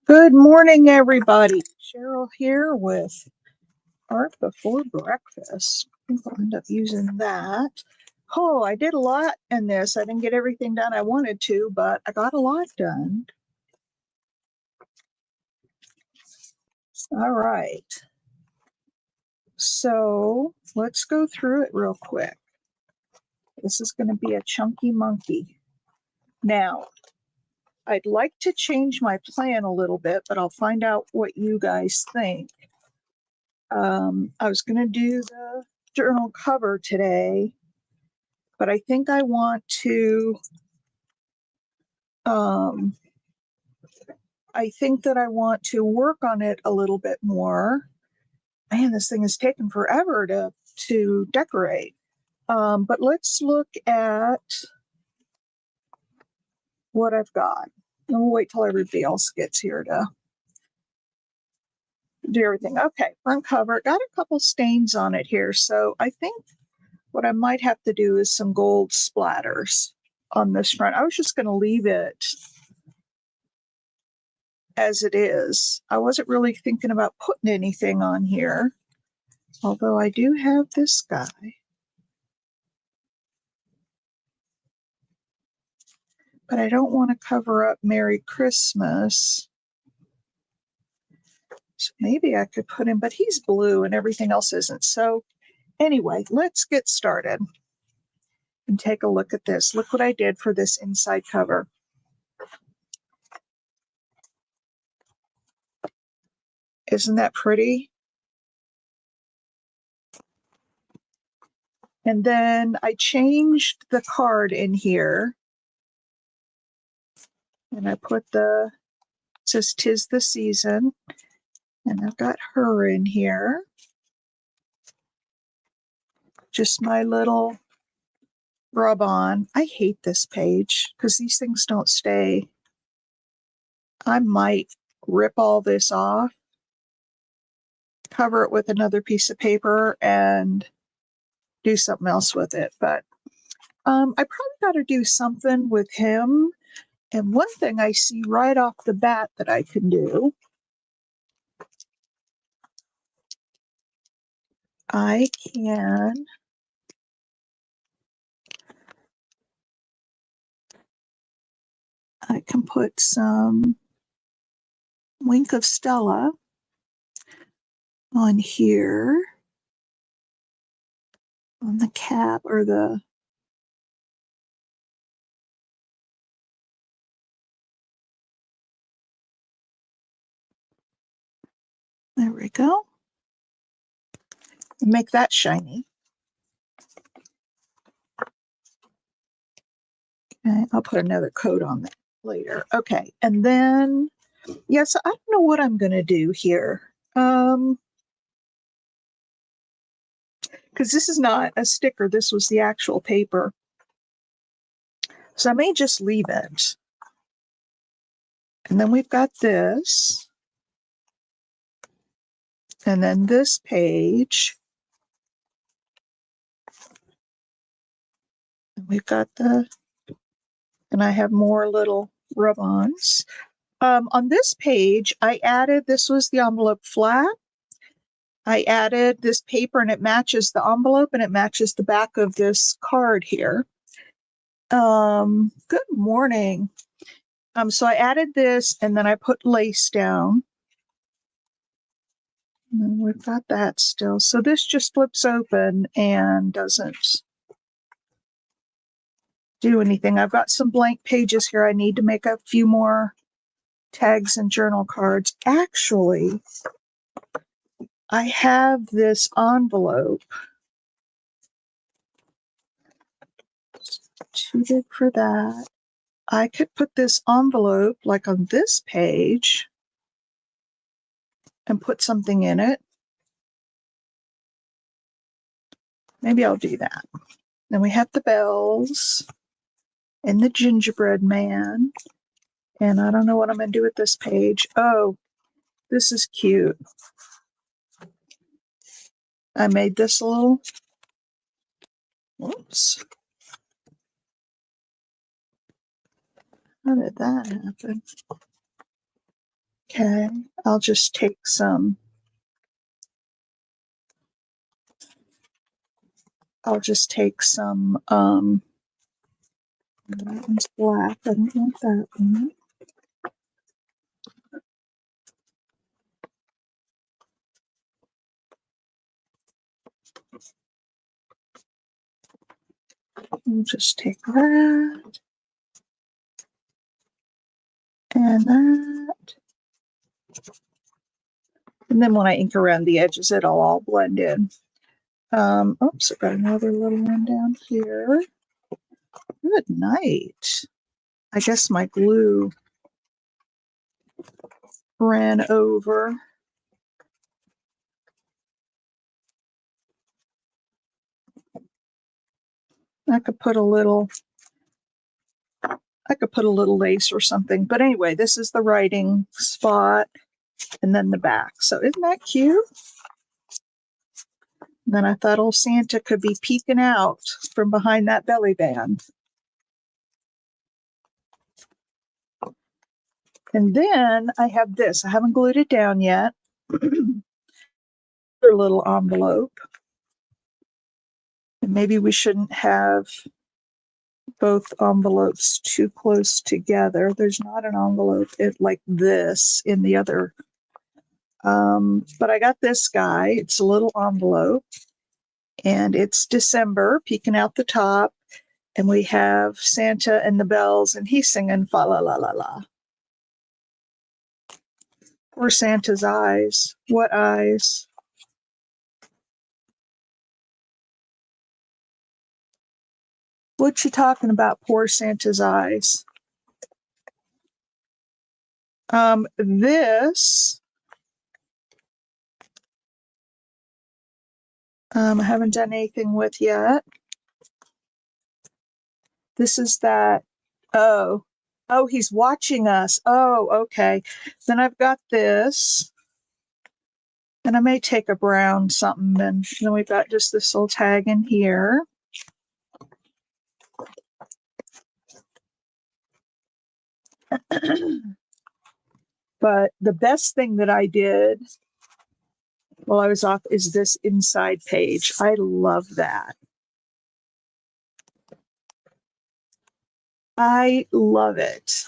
Good morning, everybody. Cheryl here with Art Before Breakfast. I think I'll end up using that. Oh, I did a lot in this. I didn't get everything done I wanted to, but I got a lot done. All right. So let's go through it real quick. This is going to be a chunky monkey. Now, I'd like to change my plan a little bit, but I'll find out what you guys think. I was going to do the journal cover today, but I think I want to, I think that I want to work on it a little bit more. Man, this thing is taking forever to decorate. But let's look at what I've got. And we'll wait till everybody else gets here to do everything. Okay, front cover. Got a couple stains on it here. So I think what I might have to do is some gold splatters on this front. I was just going to leave it as it is. I wasn't really thinking about putting anything on here, although I do have this guy. But I don't want to cover up Merry Christmas. So maybe I could put him, but he's blue and everything else isn't. So anyway, let's get started and take a look at this. Look what I did for this inside cover. Isn't that pretty? And then I changed the card in here. And I put it says 'tis the season. And I've got her in here. Just my little rub on. I hate this page because these things don't stay. I might rip all this off, cover it with another piece of paper, and do something else with it. But I probably got to do something with him. And one thing I see right off the bat that I can do, I can put some Wink of Stella on here, on the cap or the there we go. Make that shiny. Okay, I'll put another coat on that later. Okay, and then yes, I don't know what I'm going to do here. Because this is not a sticker, this was the actual paper. So I may just leave it. And then we've got this. And then this page. And we've got and I have more little rub-ons. On this page, I added, this was the envelope flat. I added this paper and it matches the envelope and it matches the back of this card here. Good morning. So I added this and then I put lace down. And then we've got that still. So this just flips open and doesn't do anything. I've got some blank pages here. I need to make a few more tags and journal cards. Actually, I have this envelope. It's too big for that. I could put this envelope like on this page and put something in it. Maybe I'll do that. Then we have the bells and the gingerbread man. And I don't know what I'm going to do with this page. Oh, this is cute. I made this little, whoops. How did that happen? Okay, I'll just take some. That one's black. I don't want that one. We'll just take that and that. And then when I ink around the edges, it'll all blend in. Oops, I've got another little one down here. Good night. I guess my glue ran over. I could put a little lace or something. But anyway, this is the writing spot and then the back. So isn't that cute? And then I thought old Santa could be peeking out from behind that belly band. And then I have this. I haven't glued it down yet. A little envelope. And maybe we shouldn't have both envelopes too close together. There's not an envelope like this in the other. But I got this guy. It's a little envelope. And it's December, peeking out the top. And we have Santa and the bells, and he's singing fa la la la la. Poor Santa's eyes. What eyes? What you talking about, poor Santa's eyes? This I haven't done anything with yet. This is that. Oh, he's watching us. Oh, okay. Then I've got this. And I may take a brown something. And then we've got just this little tag in here. But the best thing that I did while I was off is this inside page. I love that. I love it.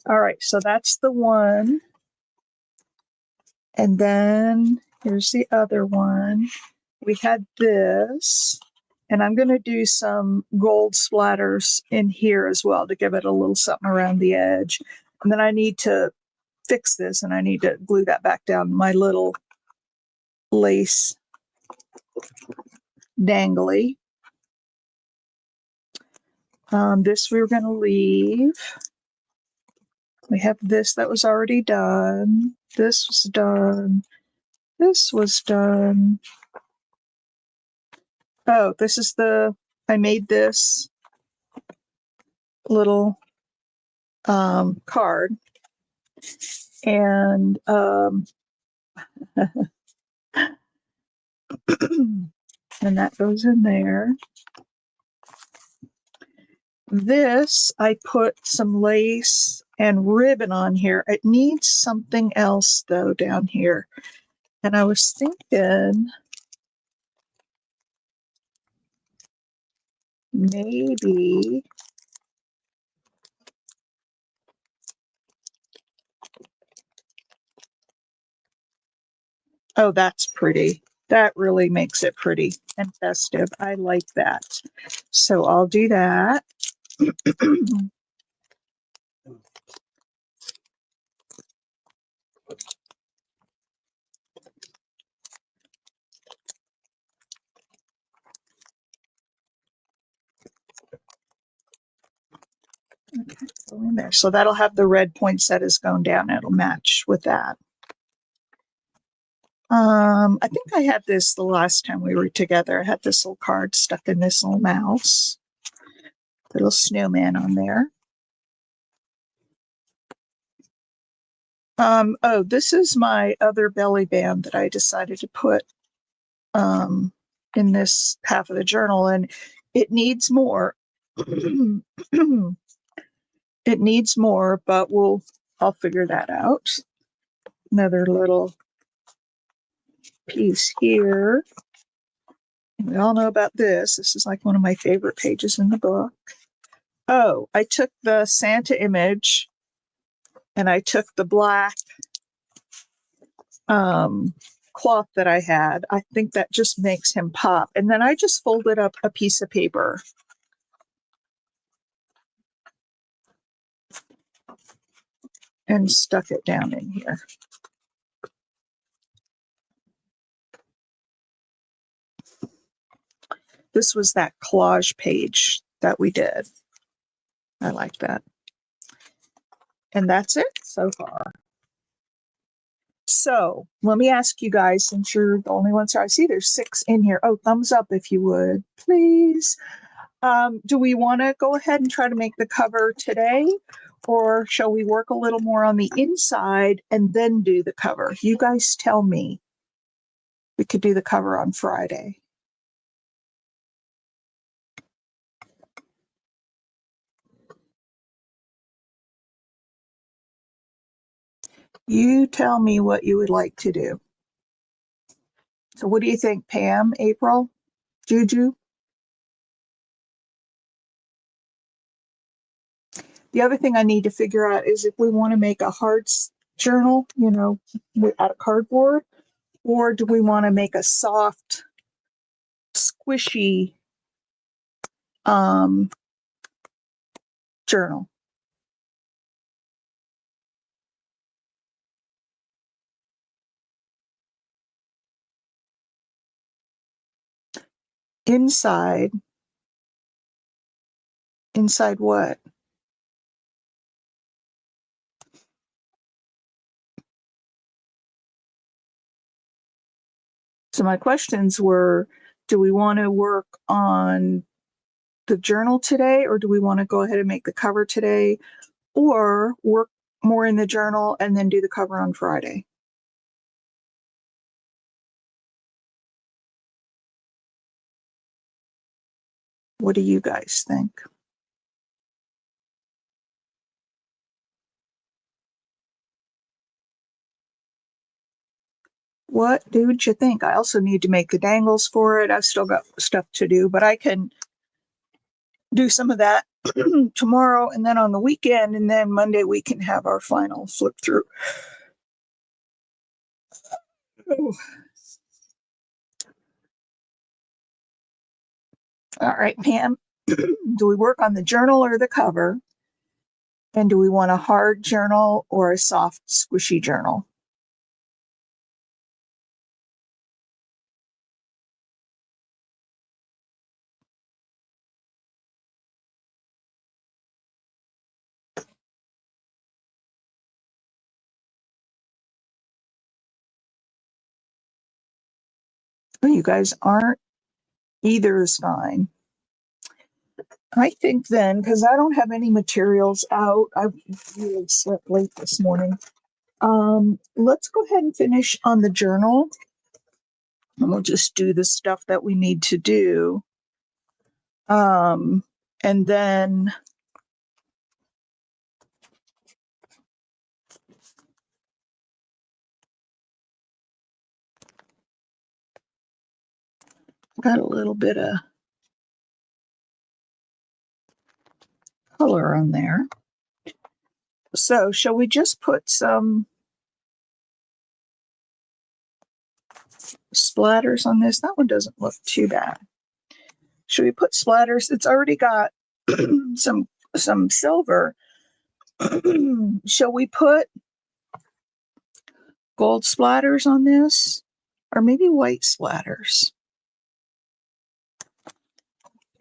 All right, so that's the one. And then here's the other one. We had this. And I'm going to do some gold splatters in here as well to give it a little something around the edge. And then I need to fix this, and I need to glue that back down my little lace dangly. This we're going to leave. We have this that was already done. This was done. This was done. Oh, this is I made this little card. And and that goes in there. This, I put some lace and ribbon on here. It needs something else, though, down here. And I was thinking maybe oh, that's pretty. That really makes it pretty and festive. I like that. So I'll do that. Okay, go in there. So that'll have the red poinsettias going down. It'll match with that. I think I had this the last time we were together. I had this little card stuck in this little mouse. Little snowman on there. Oh, this is my other belly band that I decided to put in this half of the journal, and it needs more. It needs more, but I'll figure that out. Another little piece here. We all know about this. This is like one of my favorite pages in the book. Oh, I took the Santa image and I took the black cloth that I had. I think that just makes him pop. And then I just folded up a piece of paper. And stuck it down in here. This was that collage page that we did. I like that. And that's it so far. So let me ask you guys, since you're the only ones here, I see there's 6 in here. Oh, thumbs up if you would, please. Do we want to go ahead and try to make the cover today? Or shall we work a little more on the inside and then do the cover? You guys tell me. We could do the cover on Friday. You tell me what you would like to do. So what do you think, Pam, April, Juju? The other thing I need to figure out is if we want to make a hard journal, you know, out of cardboard, or do we want to make a soft, squishy journal? Inside what? So my questions were, do we want to work on the journal today, or do we want to go ahead and make the cover today, or work more in the journal and then do the cover on Friday? What do you guys think? What did you think? I also need to make the dangles for it. I've still got stuff to do, but I can do some of that tomorrow and then on the weekend, and then Monday we can have our final flip through. Oh. All right, Pam, do we work on the journal or the cover? And do we want a hard journal or a soft, squishy journal? Well, you guys aren't. Either is fine. I think then, because I don't have any materials out, I really slept late this morning. Let's go ahead and finish on the journal. And we'll just do the stuff that we need to do. And then got a little bit of color on there. So shall we just put some splatters on this? That one doesn't look too bad. Should we put splatters? It's already got some silver. Shall we put gold splatters on this? Or maybe white splatters?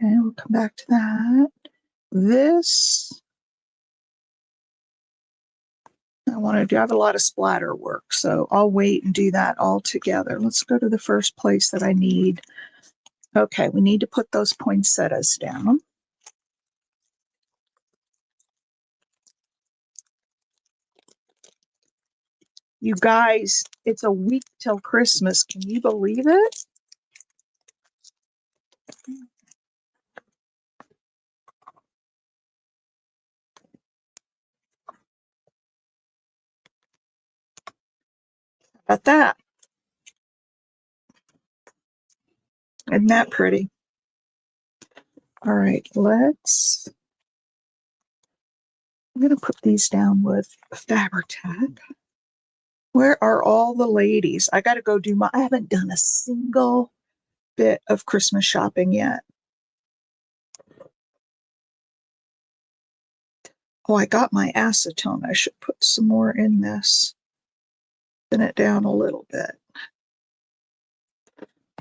Okay, we'll come back to that. This, I want to do, I have a lot of splatter work, so I'll wait and do that all together. Let's go to the first place that I need. Okay, we need to put those poinsettias down. You guys, it's a week till Christmas. Can you believe it? Got that. Isn't that pretty? All right, I'm going to put these down with Fabric-Tac. Where are all the ladies? I got to go I haven't done a single bit of Christmas shopping yet. Oh, I got my acetone. I should put some more in this. Thin it down a little bit.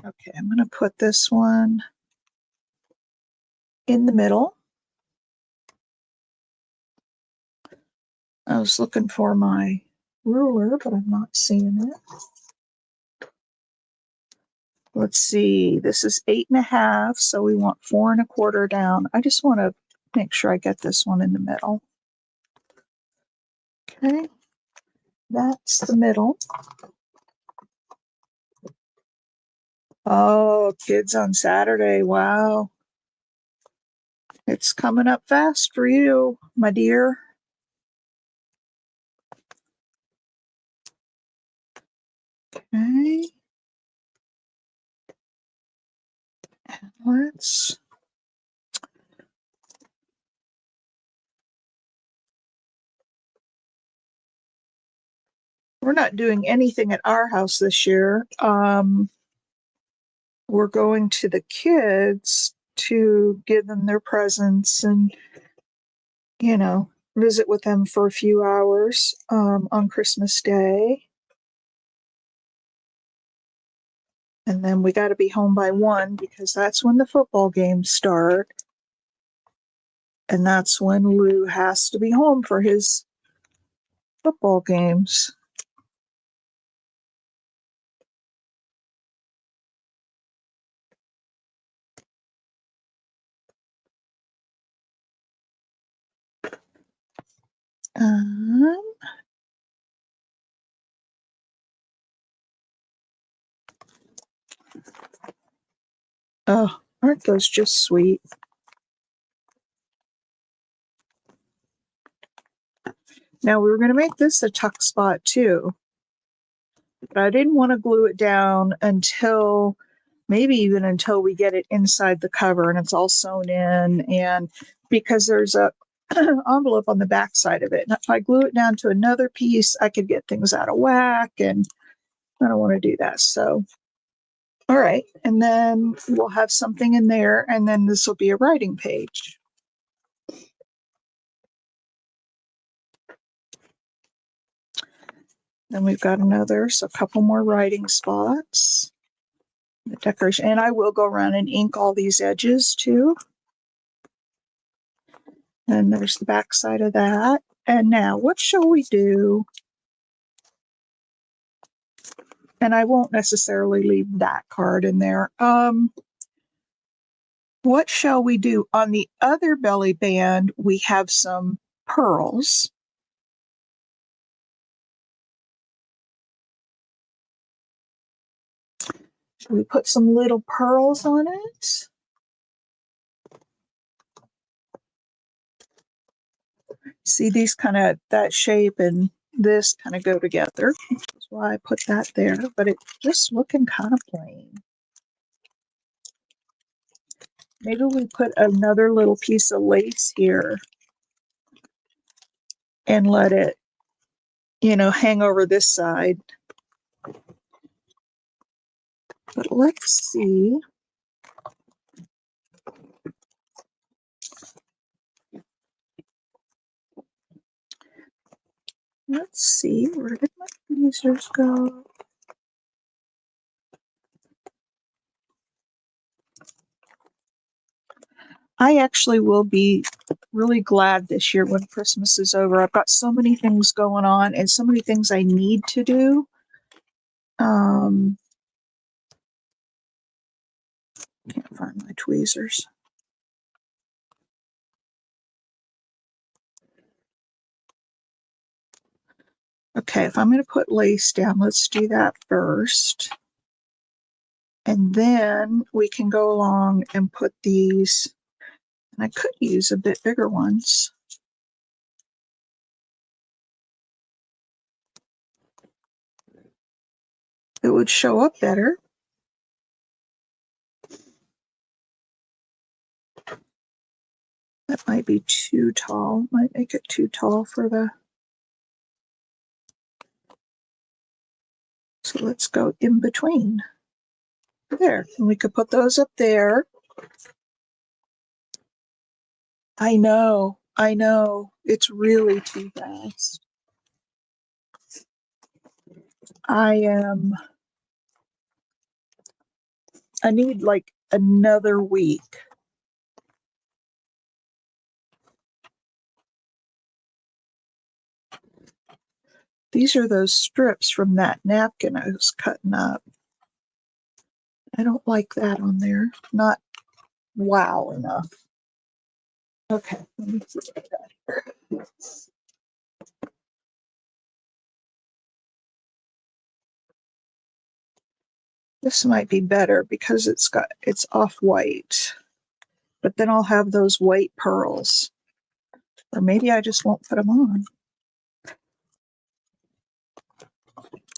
Okay, I'm going to put this one in the middle. I was looking for my ruler, but I'm not seeing it. Let's see, this is 8.5, so we want 4.25 down. I just want to make sure I get this one in the middle. Okay, that's the middle. Oh, kids on Saturday, wow. It's coming up fast for you, my dear. Okay. We're not doing anything at our house this year. We're going to the kids to give them their presents and, visit with them for a few hours on Christmas Day. And then we got to be home by 1 because that's when the football games start. And that's when Lou has to be home for his football games. Oh, aren't those just sweet? Now we were going to make this a tuck spot too, but I didn't want to glue it down until we get it inside the cover and it's all sewn in, and because there's a envelope on the back side of it. And if I glue it down to another piece, I could get things out of whack, and I don't want to do that. So, all right. And then we'll have something in there, and then this will be a writing page. Then we've got a couple more writing spots. The decoration, and I will go around and ink all these edges too. And there's the back side of that. And now, what shall we do? And I won't necessarily leave that card in there. What shall we do? On the other belly band, we have some pearls. Should we put some little pearls on it? See, these that shape and this kind of go together. That's why I put that there, but it's just looking kind of plain. Maybe we put another little piece of lace here and let it, hang over this side. But let's see. Let's see, where did my tweezers go? I actually will be really glad this year when Christmas is over. I've got so many things going on and so many things I need to do. Can't find my tweezers. Okay, if I'm going to put lace down, let's do that first. And then we can go along and put these, and I could use a bit bigger ones. it would show up better. That might be too tall. Might make it too tall for the... So let's go in between. There, and we could put those up there. I know. It's really too fast. I need like another week. These are those strips from that napkin I was cutting up. I don't like that on there. Not wow enough. Okay, let me put that here. This might be better because it's off-white. But then I'll have those white pearls. Or maybe I just won't put them on.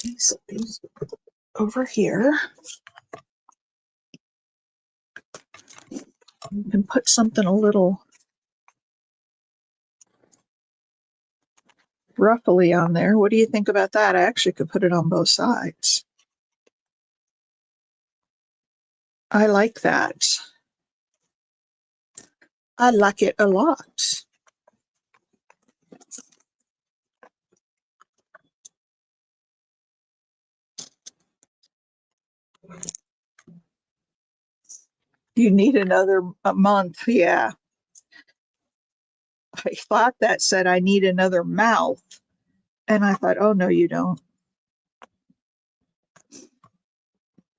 These over here. You can put something a little ruffly on there. What do you think about that? I actually could put it on both sides. I like that. I like it a lot. You need another month, yeah. I thought that said I need another mouth. And I thought, oh, no, you don't.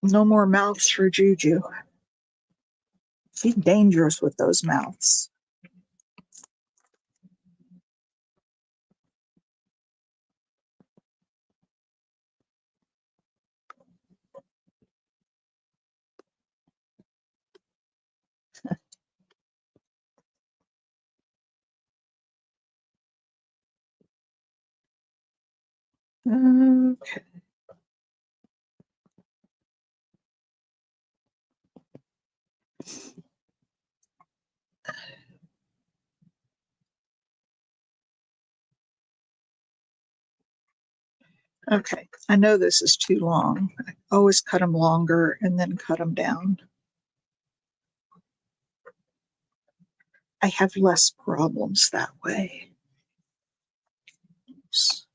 No more mouths for Juju. She's dangerous with those mouths. Okay. Okay, I know this is too long. I always cut them longer and then cut them down. I have less problems that way. Oops.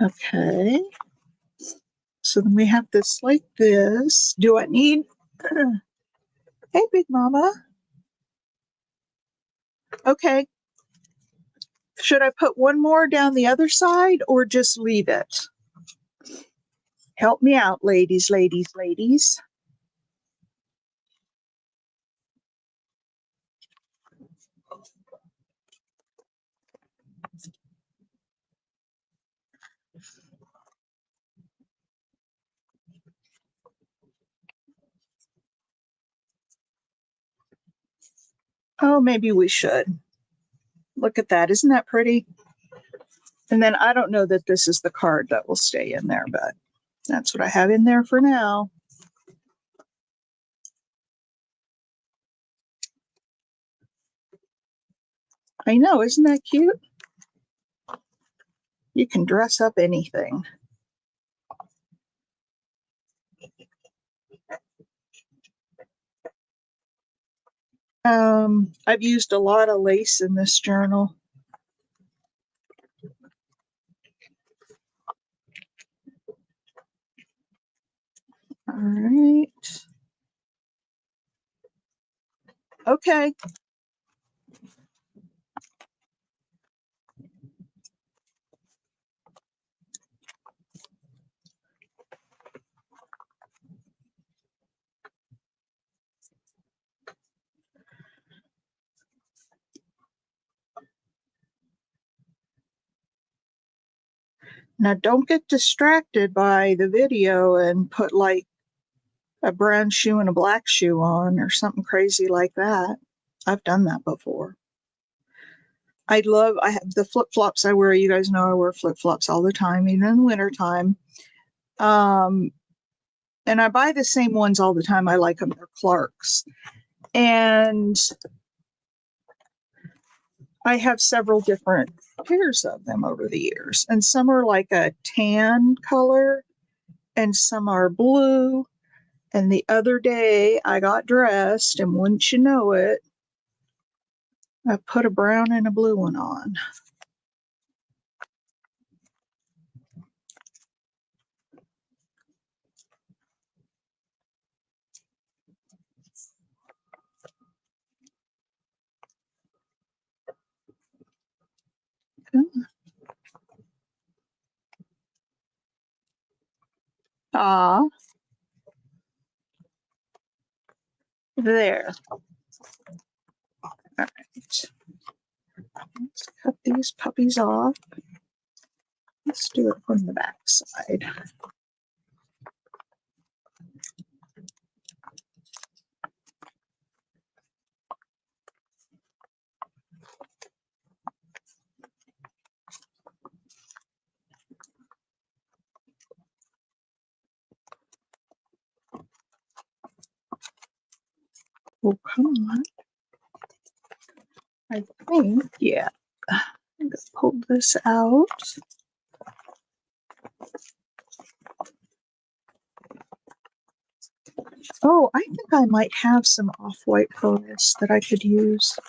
Okay. So then we have this like this. Do I need... Hey, Big Mama. Okay. Should I put one more down the other side or just leave it? Help me out, ladies. Oh, maybe we should. Look at that. Isn't that pretty? And then I don't know that this is the card that will stay in there, but that's what I have in there for now. I know, isn't that cute? You can dress up anything. I've used a lot of lace in this journal. All right. Okay. Now don't get distracted by the video and put like a brown shoe and a black shoe on or something crazy like that. I've done that before. I have the flip-flops I wear. You guys know I wear flip-flops all the time, even in the wintertime. And I buy the same ones all the time. I like them. They're Clark's. And I have several different pairs of them over the years. And some are like a tan color and some are blue. And the other day I got dressed, and wouldn't you know it, I put a brown and a blue one on. Ah, there. All right. Let's cut these puppies off. Let's do it from the back side. Oh, come on. I think, yeah. I'm going to pull this out. Oh, I think I might have some off-white for this that I could use.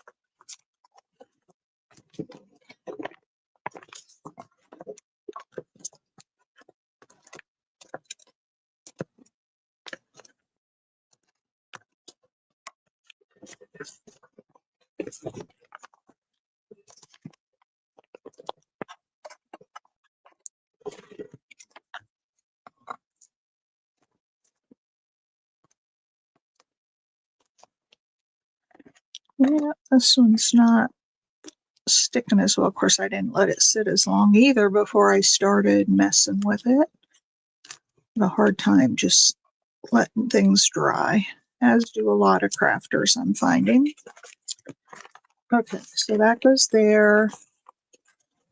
Yeah, this one's not sticking as well. Of course, I didn't let it sit as long either before I started messing with it. I have a hard time just letting things dry, as do a lot of crafters, I'm finding. Okay, so that goes there.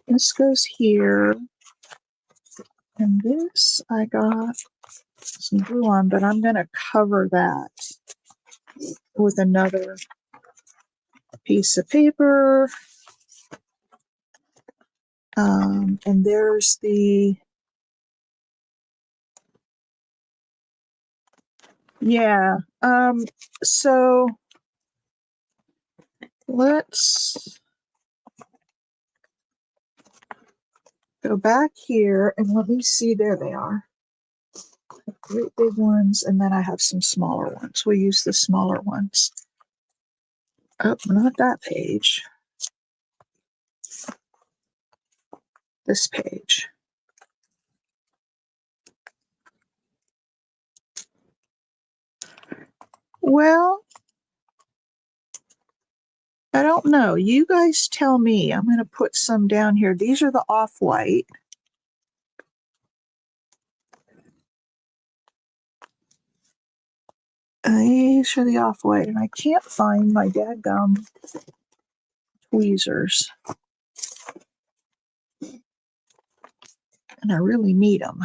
This goes here. And this I got some glue on, but I'm going to cover that with another piece of paper. And there's the, yeah. So let's go back here and let me see. There they are. Great big ones. And then I have some smaller ones. We'll use the smaller ones. Oh, not that page. This page. Well, I don't know. You guys tell me. I'm going to put some down here. These are the off-white. These are the off-white, and I can't find my dadgum tweezers. And I really need them.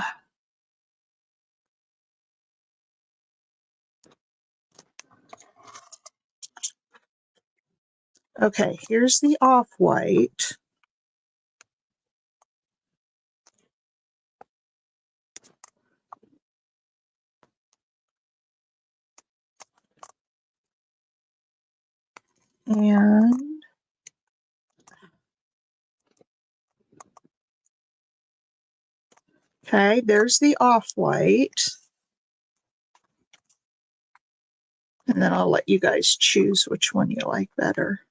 Okay, here's the off-white. And okay, there's the off-white. And then I'll let you guys choose which one you like better.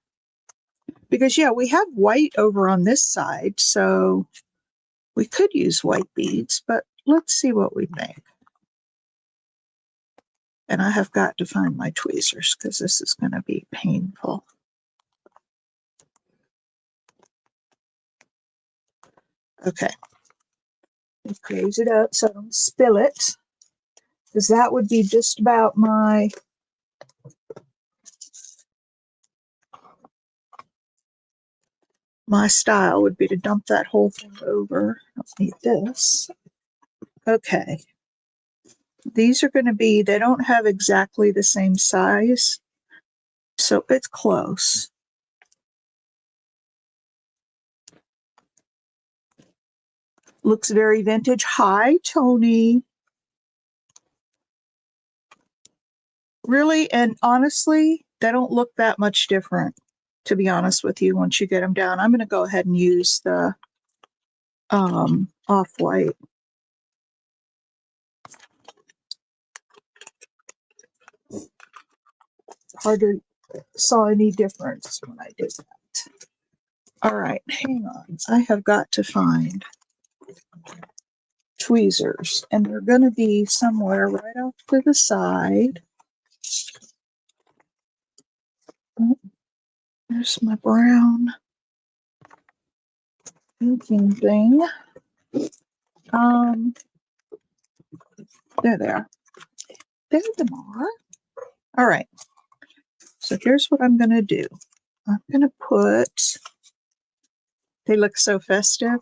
Because, yeah, we have white over on this side, so we could use white beads, but let's see what we think. And I have got to find my tweezers because this is going to be painful. Okay. Close it up so I don't spill it, because that would be just about my style, would be to dump that whole thing over. I don't need this. Okay. These are going to be, they don't have exactly the same size, so it's close. Looks very vintage. Hi, Tony. Really, and honestly, they don't look that much different, to be honest with you, once you get them down. I'm going to go ahead and use the off-white. Hardly saw any difference when I did that. All right, hang on. I have got to find tweezers, and they're going to be somewhere right off to the side. Oh, there's my brown inking thing. There they are. There they are. All right. So here's what I'm going to do. I'm going to put, they look so festive.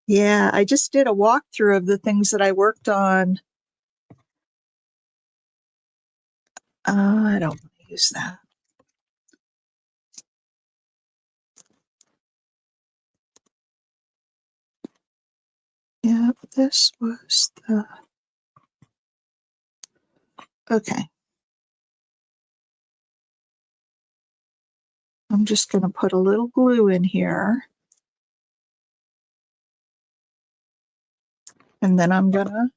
Yeah, I just did a walkthrough of the things that I worked on. I don't want to use that. Yeah, this was the, okay. I'm just going to put a little glue in here. And then I'm going to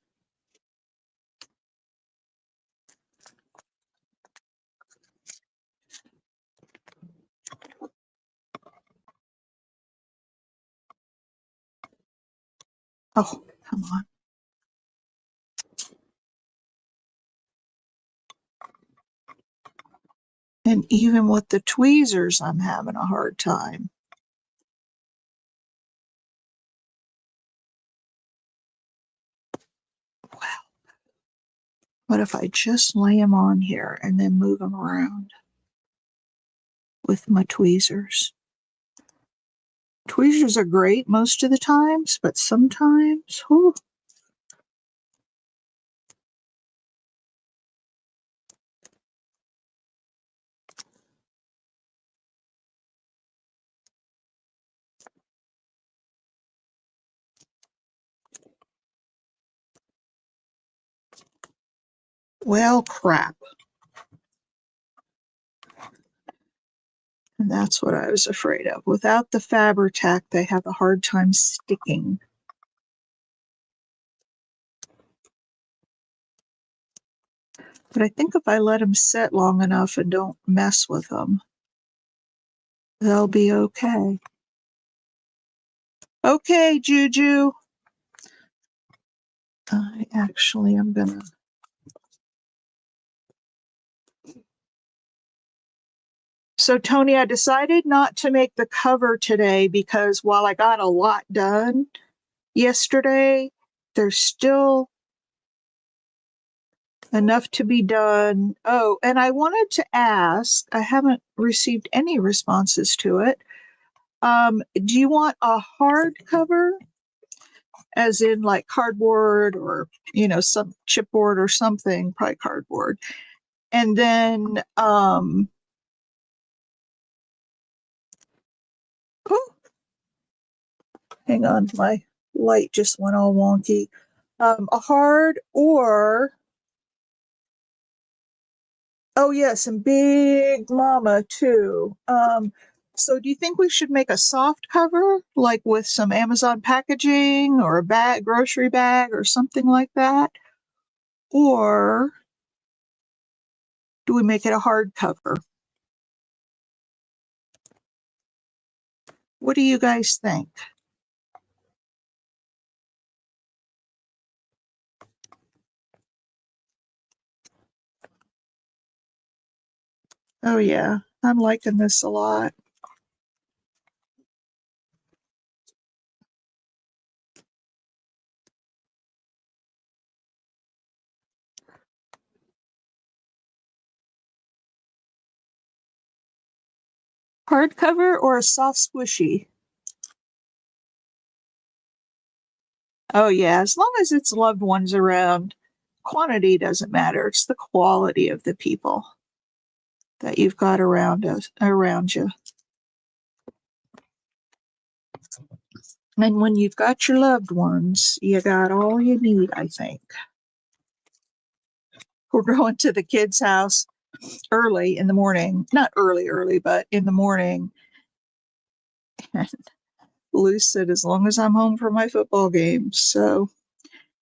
oh, come on. And even with the tweezers, I'm having a hard time. Wow. What if I just lay them on here and then move them around with my tweezers? Tweezers are great most of the times, but sometimes, whew. Well, crap. And that's what I was afraid of. Without the Fabri-Tac, they have a hard time sticking. But I think if I let them sit long enough and don't mess with them, they'll be okay. Okay, Juju. I actually am gonna. So, Tony, I decided not to make the cover today because while I got a lot done yesterday, there's still enough to be done. Oh, and I wanted to ask, I haven't received any responses to it. Do you want a hard cover, as in like cardboard or, some chipboard or something, probably cardboard? And then, oh, hang on, my light just went all wonky. A hard or, oh yes, and Big Mama too. So do you think we should make a soft cover, like with some Amazon packaging or a bag, grocery bag or something like that? Or do we make it a hard cover? What do you guys think? Oh yeah, I'm liking this a lot. Hardcover or a soft squishy? Oh yeah, as long as it's loved ones around, quantity doesn't matter. It's the quality of the people that you've got around you. And when you've got your loved ones, you got all you need, I think. We're going to the kids' house early in the morning. Not early, but in the morning. And Lou said, as long as I'm home for my football games. So,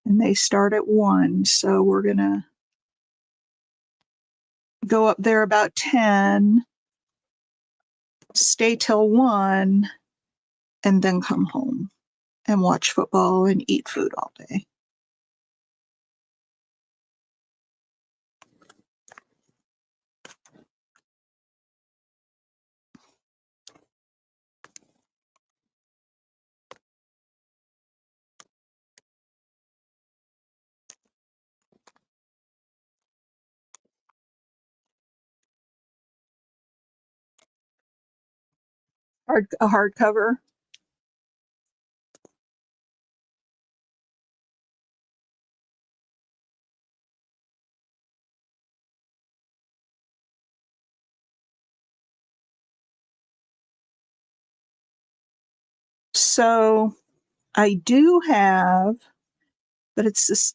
and they start at 1. So we're going to go up there about 10, stay till 1, and then come home and watch football and eat food all day. A hardcover. So I do have, but it's this,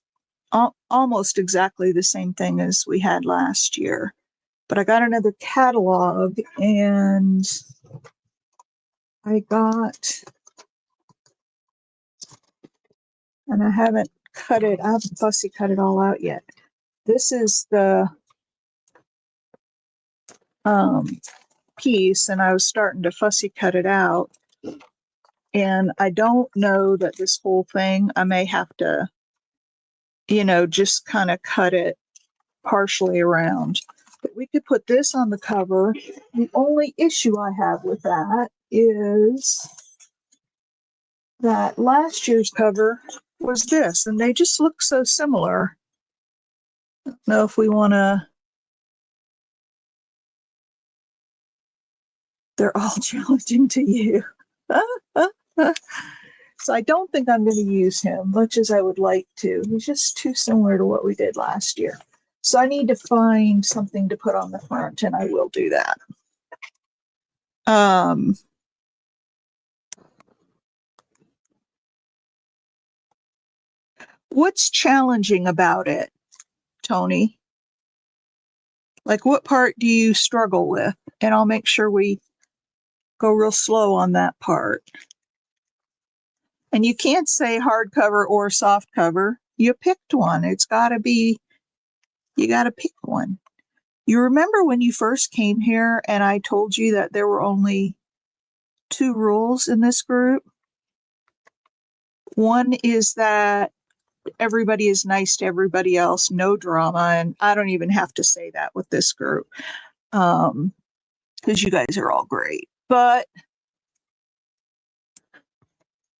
almost exactly the same thing as we had last year. But I got another catalog and I haven't fussy cut it all out yet. This is the piece, and I was starting to fussy cut it out. And I don't know that this whole thing, I may have to, just kind of cut it partially around. But we could put this on the cover. The only issue I have with that is that last year's cover was this, and they just look so similar. I don't know if we want to. They're all challenging to you. So I don't think I'm going to use him, much as I would like to. He's just too similar to what we did last year. So I need to find something to put on the front, and I will do that. What's challenging about it, Tony? Like, what part do you struggle with? And I'll make sure we go real slow on that part. And you can't say hardcover or soft cover. You picked one. It's got to be, you got to pick one. You remember when you first came here and I told you that there were only 2 rules in this group? One is that everybody is nice to everybody else, no drama. And I don't even have to say that with this group, because you guys are all great. But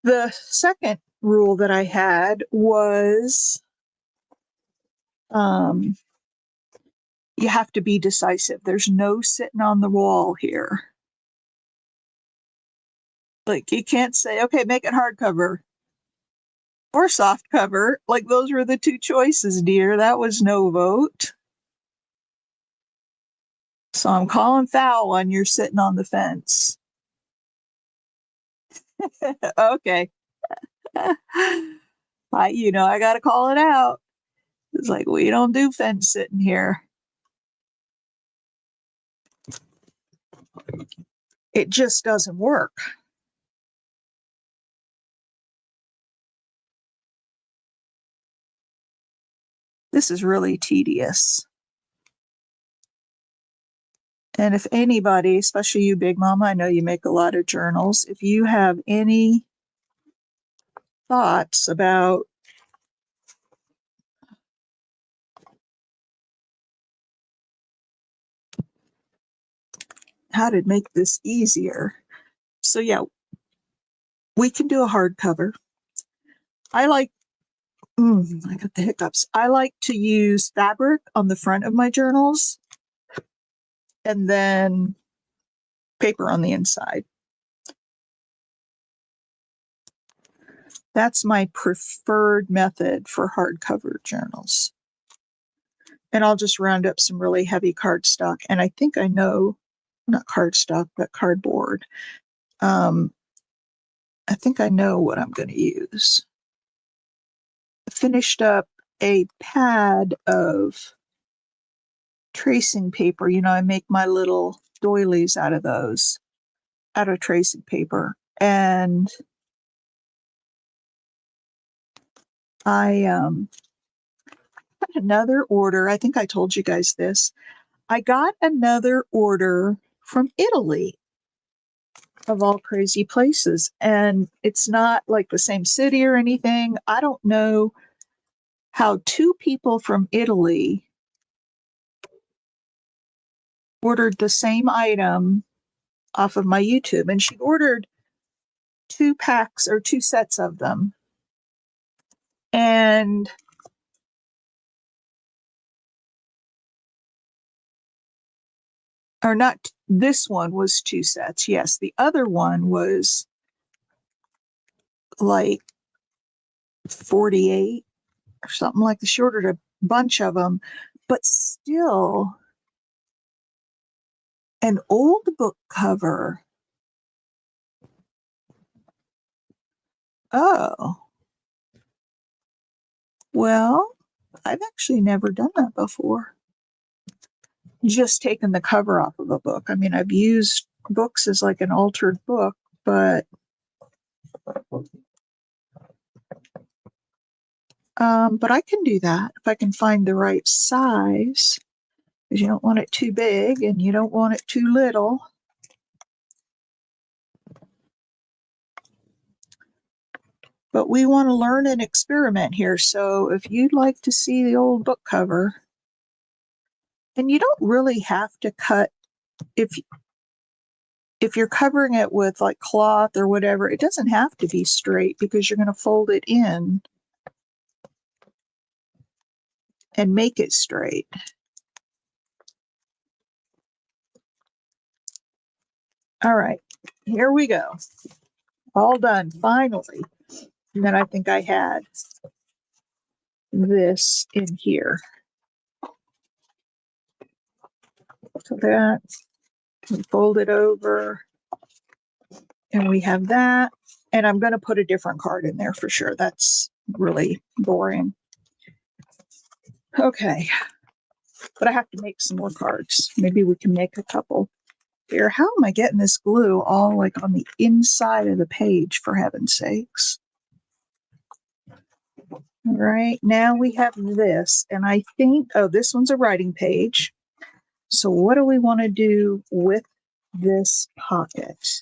the second rule that I had was you have to be decisive. There's no sitting on the wall here. Like, you can't say, okay, make it hardcover or soft cover. Like, those were the 2 choices, dear. That was no vote. So I'm calling foul on your sitting on the fence. Okay. I got to call it out. It's like, we don't do fence sitting here. It just doesn't work. This is really tedious. And if anybody, especially you, Big Mama, I know you make a lot of journals. If you have any thoughts about how to make this easier. So yeah, we can do a hardcover. I got the hiccups. I like to use fabric on the front of my journals. And then paper on the inside. That's my preferred method for hardcover journals. And I'll just round up some really heavy cardstock. And I think I know, not cardstock, but cardboard. I think I know what I'm going to use. I finished up a pad of tracing paper. You know, I make my little doilies out of those, out of tracing paper. And I got another order. I think I told you guys this. I got another order from Italy, of all crazy places. And it's not like the same city or anything. I don't know how two people from Italy ordered the same item off of my YouTube. And she ordered 2 packs or 2 sets of them. And or not, this one was 2 sets. Yes, the other one was like 48 or something like that. She ordered a bunch of them, but still an old book cover. Oh, well, I've actually never done that before. Just taken the cover off of a book. I mean, I've used books as like an altered book, but I can do that if I can find the right size, because you don't want it too big and you don't want it too little. But we want to learn and experiment here. So if you'd like to see the old book cover, and you don't really have to cut, if you're covering it with like cloth or whatever, it doesn't have to be straight because you're going to fold it in and make it straight. All right, here we go. All done, finally. And then I think I had this in here. So that, we fold it over, and we have that. And I'm going to put a different card in there for sure. That's really boring. Okay, but I have to make some more cards. Maybe we can make a couple here. How am I getting this glue all like on the inside of the page, for heaven's sakes? All right, now we have this, and I think, oh, this one's a writing page. So what do we want to do with this pocket?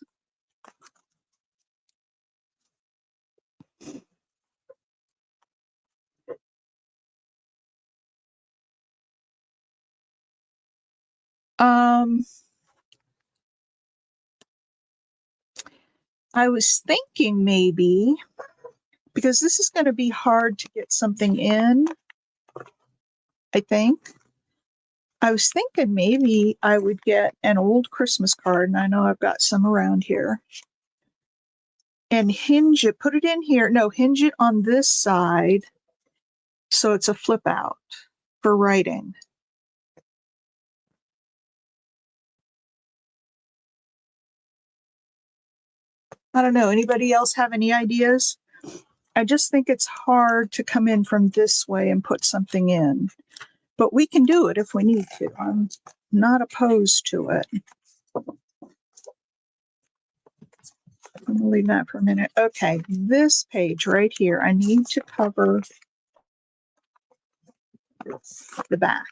I was thinking maybe, because this is going to be hard to get something in, I think. I was thinking maybe I would get an old Christmas card, and I know I've got some around here, and hinge it, put it in here. No, hinge it on this side so it's a flip out for writing. I don't know. Anybody else have any ideas? I just think it's hard to come in from this way and put something in, but we can do it if we need to. I'm not opposed to it. I'm going to leave that for a minute. Okay, this page right here, I need to cover the back.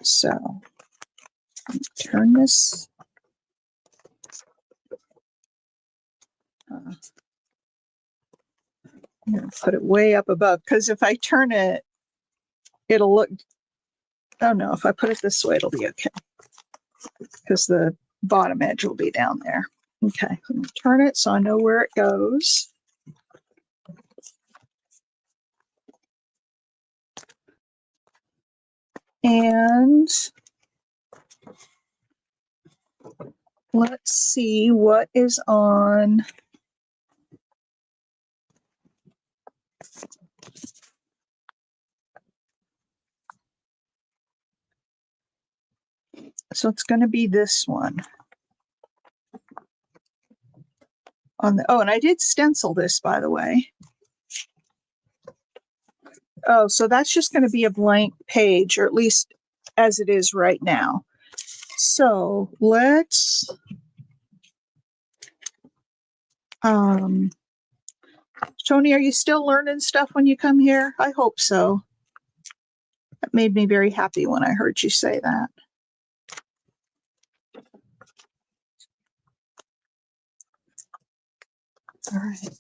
So turn this. I'm going to put it way up above, because if I turn it, it'll look, oh no, if I put it this way, it'll be okay, because the bottom edge will be down there. Okay, let me turn it so I know where it goes. And let's see what is on. So it's going to be this one. On the, oh, and I did stencil this, by the way. Oh, so that's just going to be a blank page, or at least as it is right now. So let's, Tony, are you still learning stuff when you come here? I hope so. That made me very happy when I heard you say that. All right.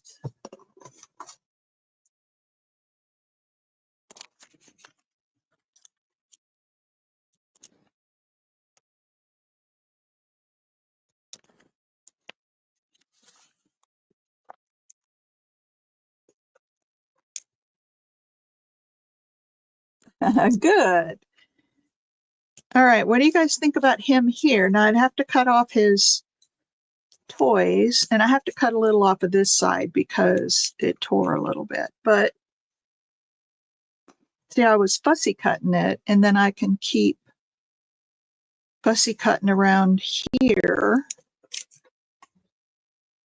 Good. All right, what do you guys think about him here? Now I'd have to cut off his toys, and I have to cut a little off of this side because it tore a little bit. But see, I was fussy cutting it, and then I can keep fussy cutting around here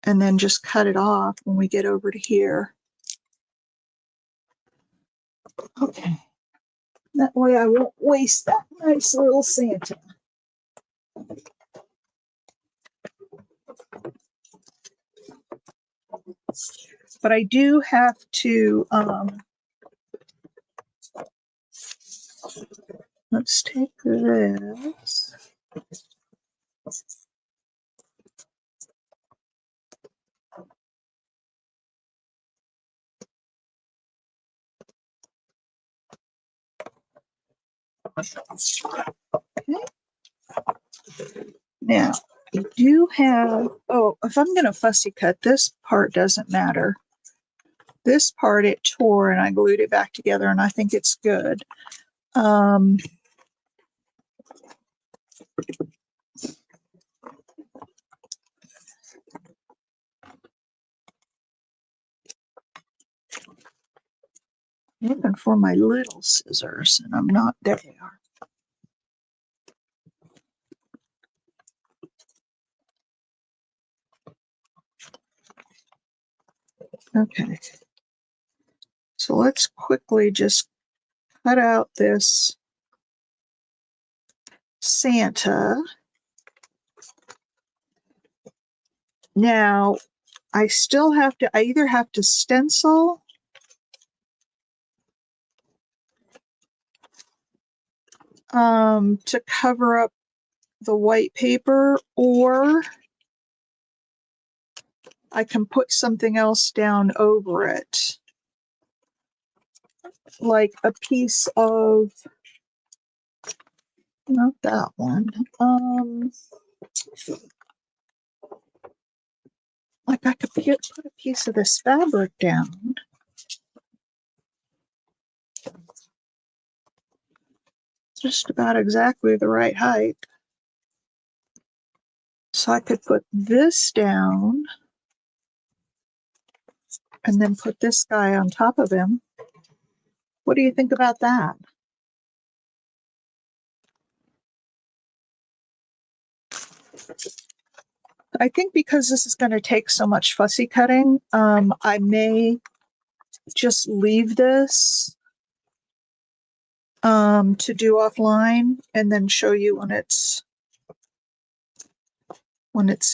and then just cut it off when we get over to here. Okay. That way I won't waste that nice little Santa. But I do have to, let's take this. Okay. Now, I do have, oh, if I'm going to fussy cut, this part doesn't matter. This part it tore and I glued it back together and I think it's good. Looking for my little scissors and I'm not there. They are. Okay. So let's quickly just cut out this Santa. Now, I still have to, I either have to stencil to cover up the white paper, or I can put something else down over it, like a piece of, not that one, like I could put a piece of this fabric down. Just about exactly the right height. So I could put this down and then put this guy on top of him. What do you think about that? I think because this is going to take so much fussy cutting, I may just leave this to do offline and then show you when it's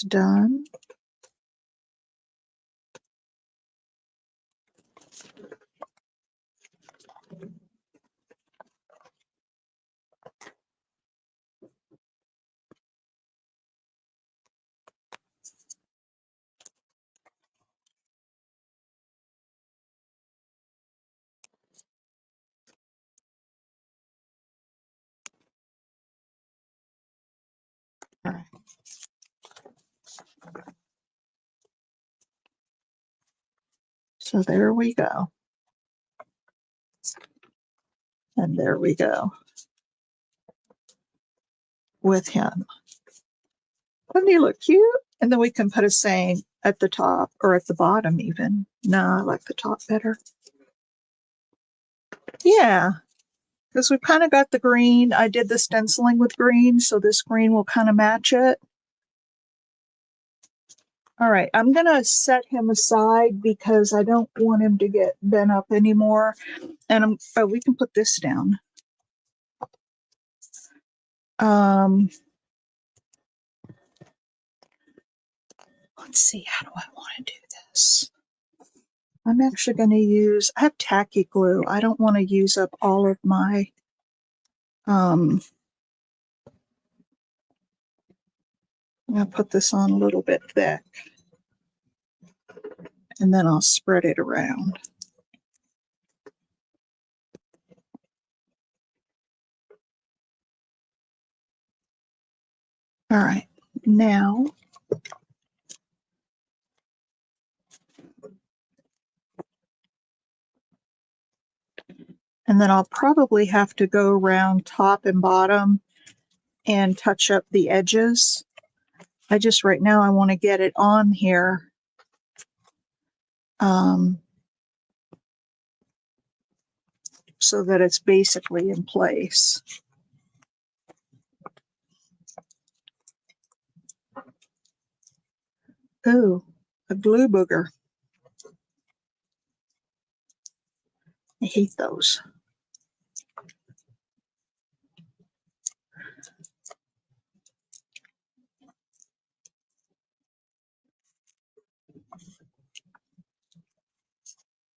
done. All right. So there we go. And there we go with him. Doesn't he look cute? And then we can put a saying at the top or at the bottom even. No, I like the top better. Yeah, because we've kind of got the green. I did the stenciling with green, so this green will kind of match it. All right, I'm going to set him aside because I don't want him to get bent up anymore. And we can put this down. Let's see, how do I want to do this? I'm actually going to use, I have tacky glue. I don't want to use up all of my, I'm going to put this on a little bit thick. And then I'll spread it around. All right, now and then I'll probably have to go around top and bottom and touch up the edges. Right now I want to get it on here. So that it's basically in place. Ooh, a glue booger. I hate those.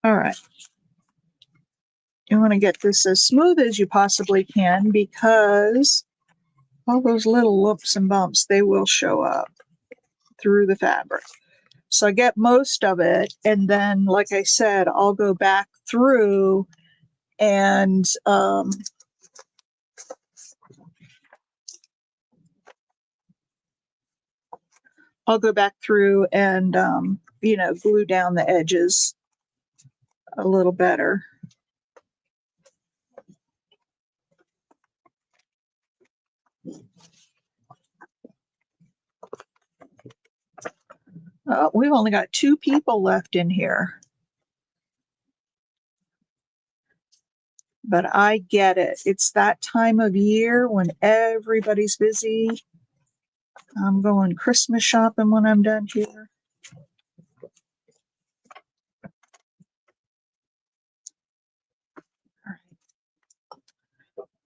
All right. You want to get this as smooth as you possibly can because all those little lumps and bumps, they will show up through the fabric. So I get most of it, and then, like I said, I'll go back through and glue down the edges a little better. We've only got 2 people left in here. But I get it. It's that time of year when everybody's busy. I'm going Christmas shopping when I'm done here.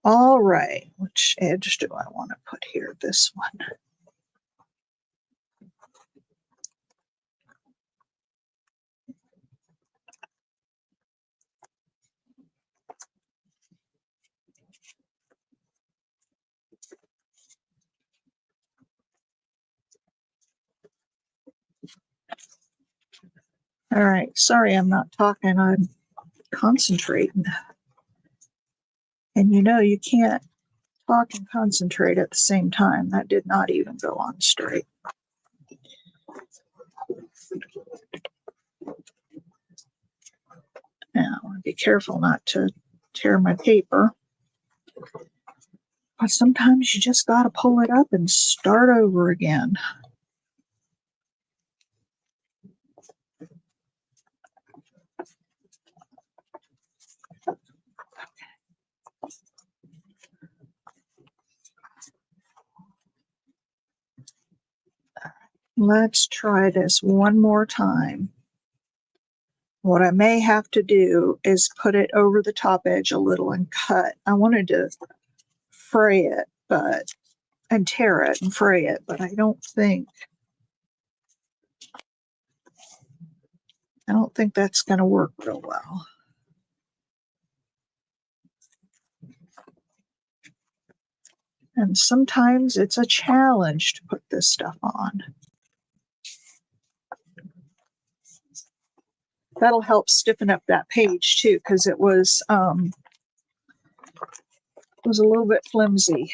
All right. Which edge do I want to put here? This one. All right. Sorry, I'm not talking. I'm concentrating. And you can't talk and concentrate at the same time. That did not even go on straight. Now, I want to be careful not to tear my paper. But sometimes you just got to pull it up and start over again. Let's try this one more time. What I may have to do is put it over the top edge a little and cut. I wanted to fray it, and tear it and fray it, but I don't think that's going to work real well. And sometimes it's a challenge to put this stuff on. That'll help stiffen up that page too, because it was a little bit flimsy.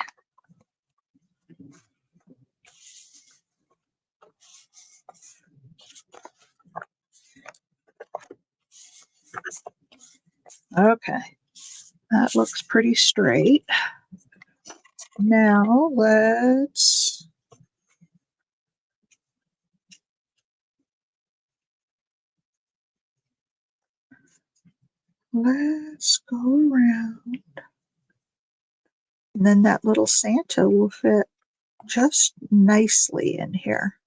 Okay, that looks pretty straight. Now let's let's go around. And then that little Santa will fit just nicely in here.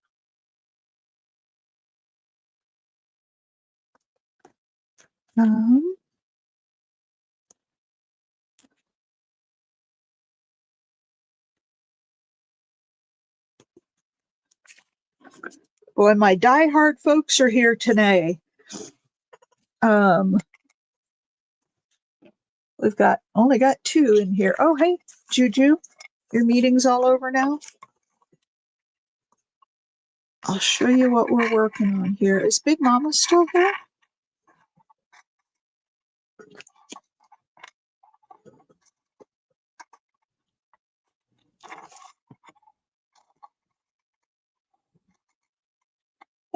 Um, Boy, my diehard folks are here today. We've only got 2 in here. Oh, hey, Juju, your meeting's all over now? I'll show you what we're working on here. Is Big Mama still here?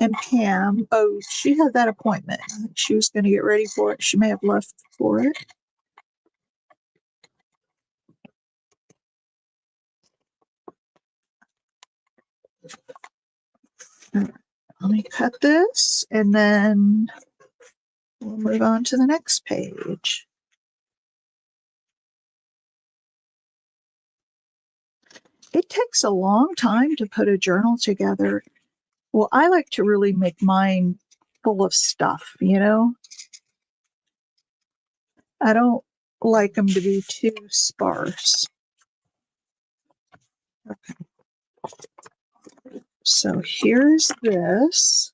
And Pam, oh, she had that appointment. She was going to get ready for it. She may have left for it. Let me cut this, and then we'll move on to the next page. It takes a long time to put a journal together. Well, I like to really make mine full of stuff, I don't like them to be too sparse. Okay. So here's this.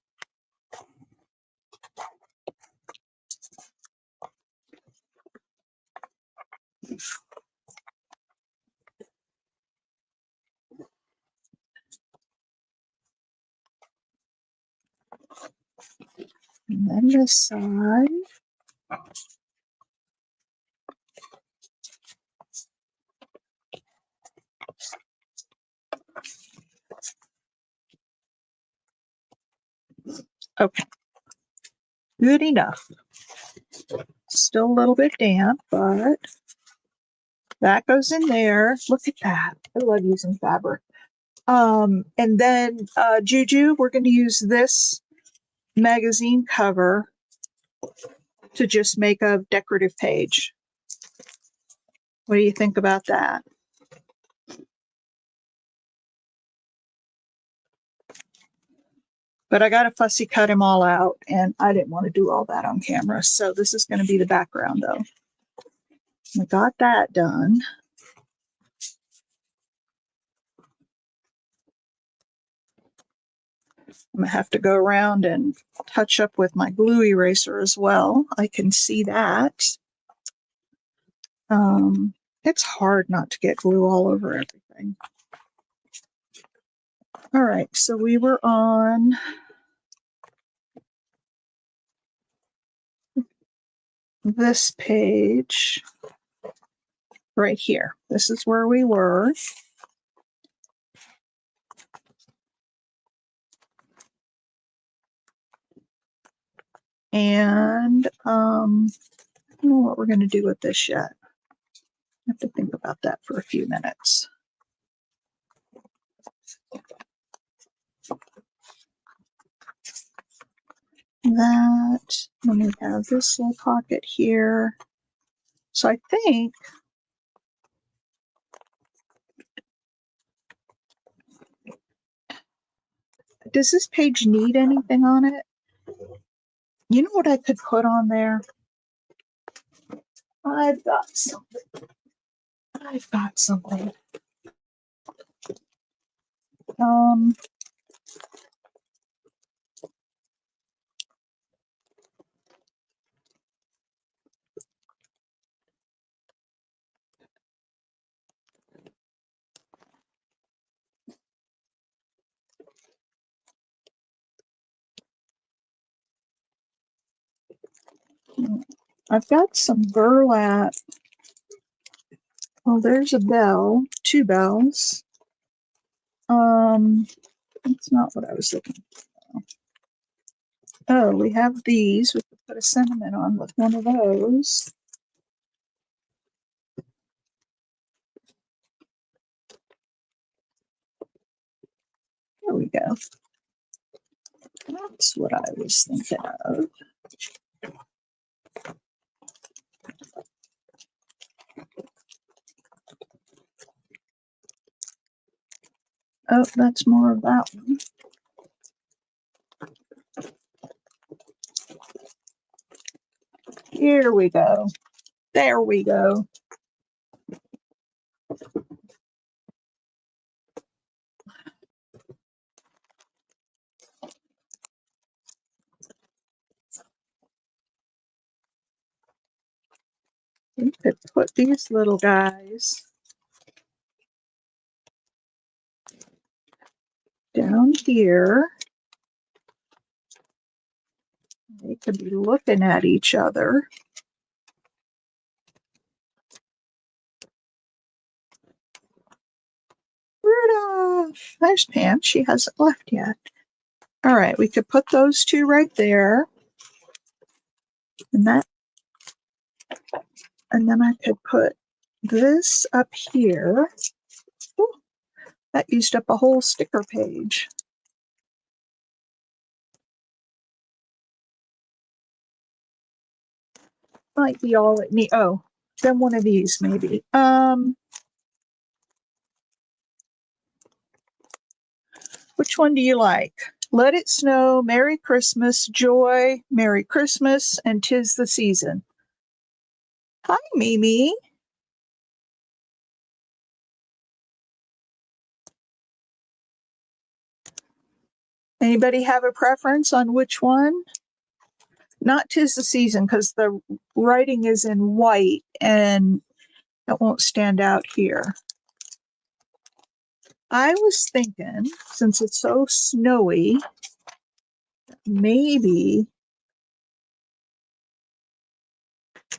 And then this side. Okay. Good enough. Still a little bit damp, but that goes in there. Look at that. I love using fabric. And then Juju, we're going to use this magazine cover to just make a decorative page. What do you think about that? But I got to fussy cut him all out, and I didn't want to do all that on camera. So this is going to be the background, though. I got that done. I'm going to have to go around and touch up with my glue eraser as well. I can see that. It's hard not to get glue all over everything. All right, so we were on this page right here. This is where we were. And I don't know what we're going to do with this yet. I have to think about that for a few minutes. That, then we have this little pocket here. So I think does this page need anything on it? You know what I could put on there? I've got something. I've got some burlap. Oh, there's a bell, 2 bells. That's not what I was looking for. Oh, we have these. We could put a sentiment on with one of those. There we go. That's what I was thinking of. Oh, that's more of that one. Here we go. There we go. We could put these little guys down here. They could be looking at each other. Rudolph! There's Pam. She hasn't left yet. All right, we could put those two right there. And then I could put this up here. Ooh, that used up a whole sticker page. Might be all it needs. Oh, then one of these maybe. Which one do you like? Let It Snow, Merry Christmas, Joy, Merry Christmas, and 'Tis the Season. Hi, Mimi. Anybody have a preference on which one? Not 'Tis the Season because the writing is in white and it won't stand out here. I was thinking, since it's so snowy, maybe.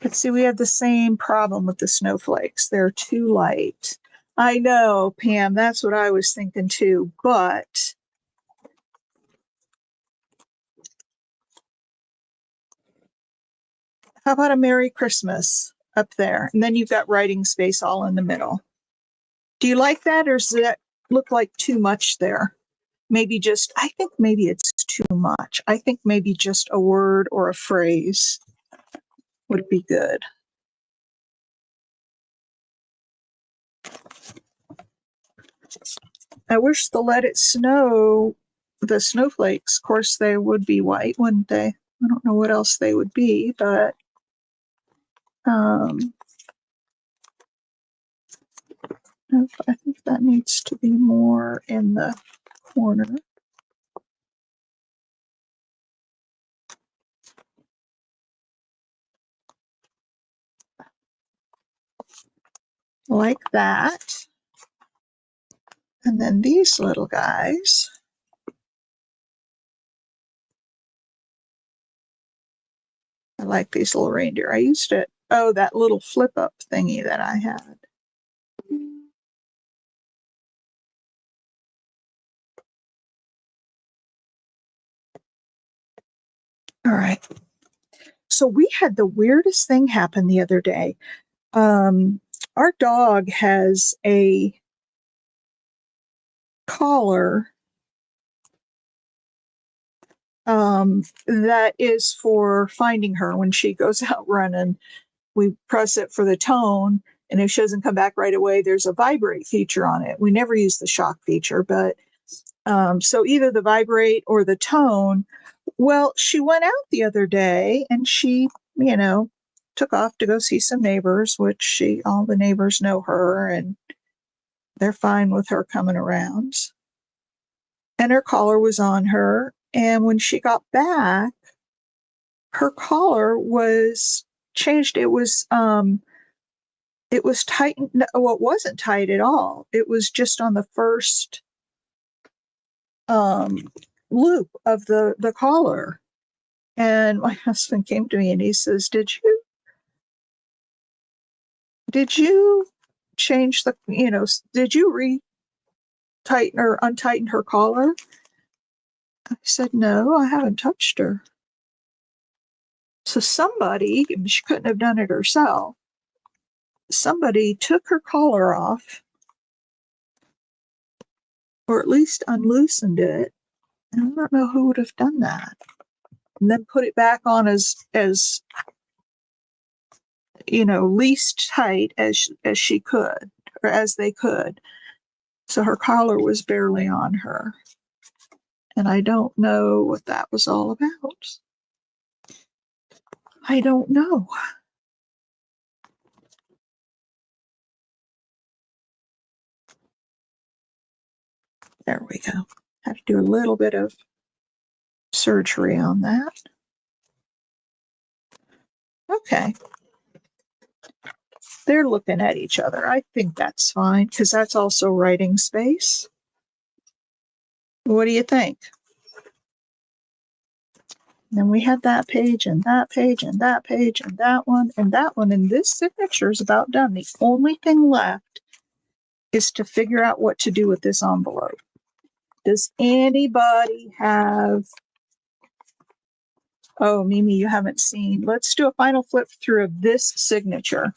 Let's see, we have the same problem with the snowflakes. They're too light. I know, Pam, that's what I was thinking too, but how about a Merry Christmas up there? And then you've got writing space all in the middle. Do you like that, or does that look like too much there? Maybe just, I think maybe it's too much. I think maybe just a word or a phrase would be good. I wish the Let It Snow, the snowflakes, of course, they would be white, wouldn't they? I don't know what else they would be, but I think that needs to be more in the corner. Like that. And then these little guys. I like these little reindeer. I used it. Oh, that little flip up thingy that I had. All right. So we had the weirdest thing happen the other day. Our dog has a collar that is for finding her when she goes out running. We press it for the tone, and if she doesn't come back right away, there's a vibrate feature on it. We never use the shock feature, but so either the vibrate or the tone. Well, she went out the other day and she, took off to go see some neighbors, which all the neighbors know her and they're fine with her coming around. And her collar was on her. And when she got back, her collar was changed. It was tightened. Well, it wasn't tight at all. It was just on the first loop of the collar. And my husband came to me and he says, did you change did you re-tighten or untighten her collar? I said, no, I haven't touched her. So somebody, she couldn't have done it herself, somebody took her collar off, or at least unloosened it. And I don't know who would have done that. And then put it back on as least tight as she could, or as they could. So her collar was barely on her. And I don't know what that was all about. I don't know. There we go. Have to do a little bit of surgery on that. Okay. They're looking at each other. I think that's fine because that's also writing space. What do you think? Then we have that page and that page and that page and that one and that one. And this signature is about done. The only thing left is to figure out what to do with this envelope. Does anybody have... Oh, Mimi, you haven't seen. Let's do a final flip through of this signature.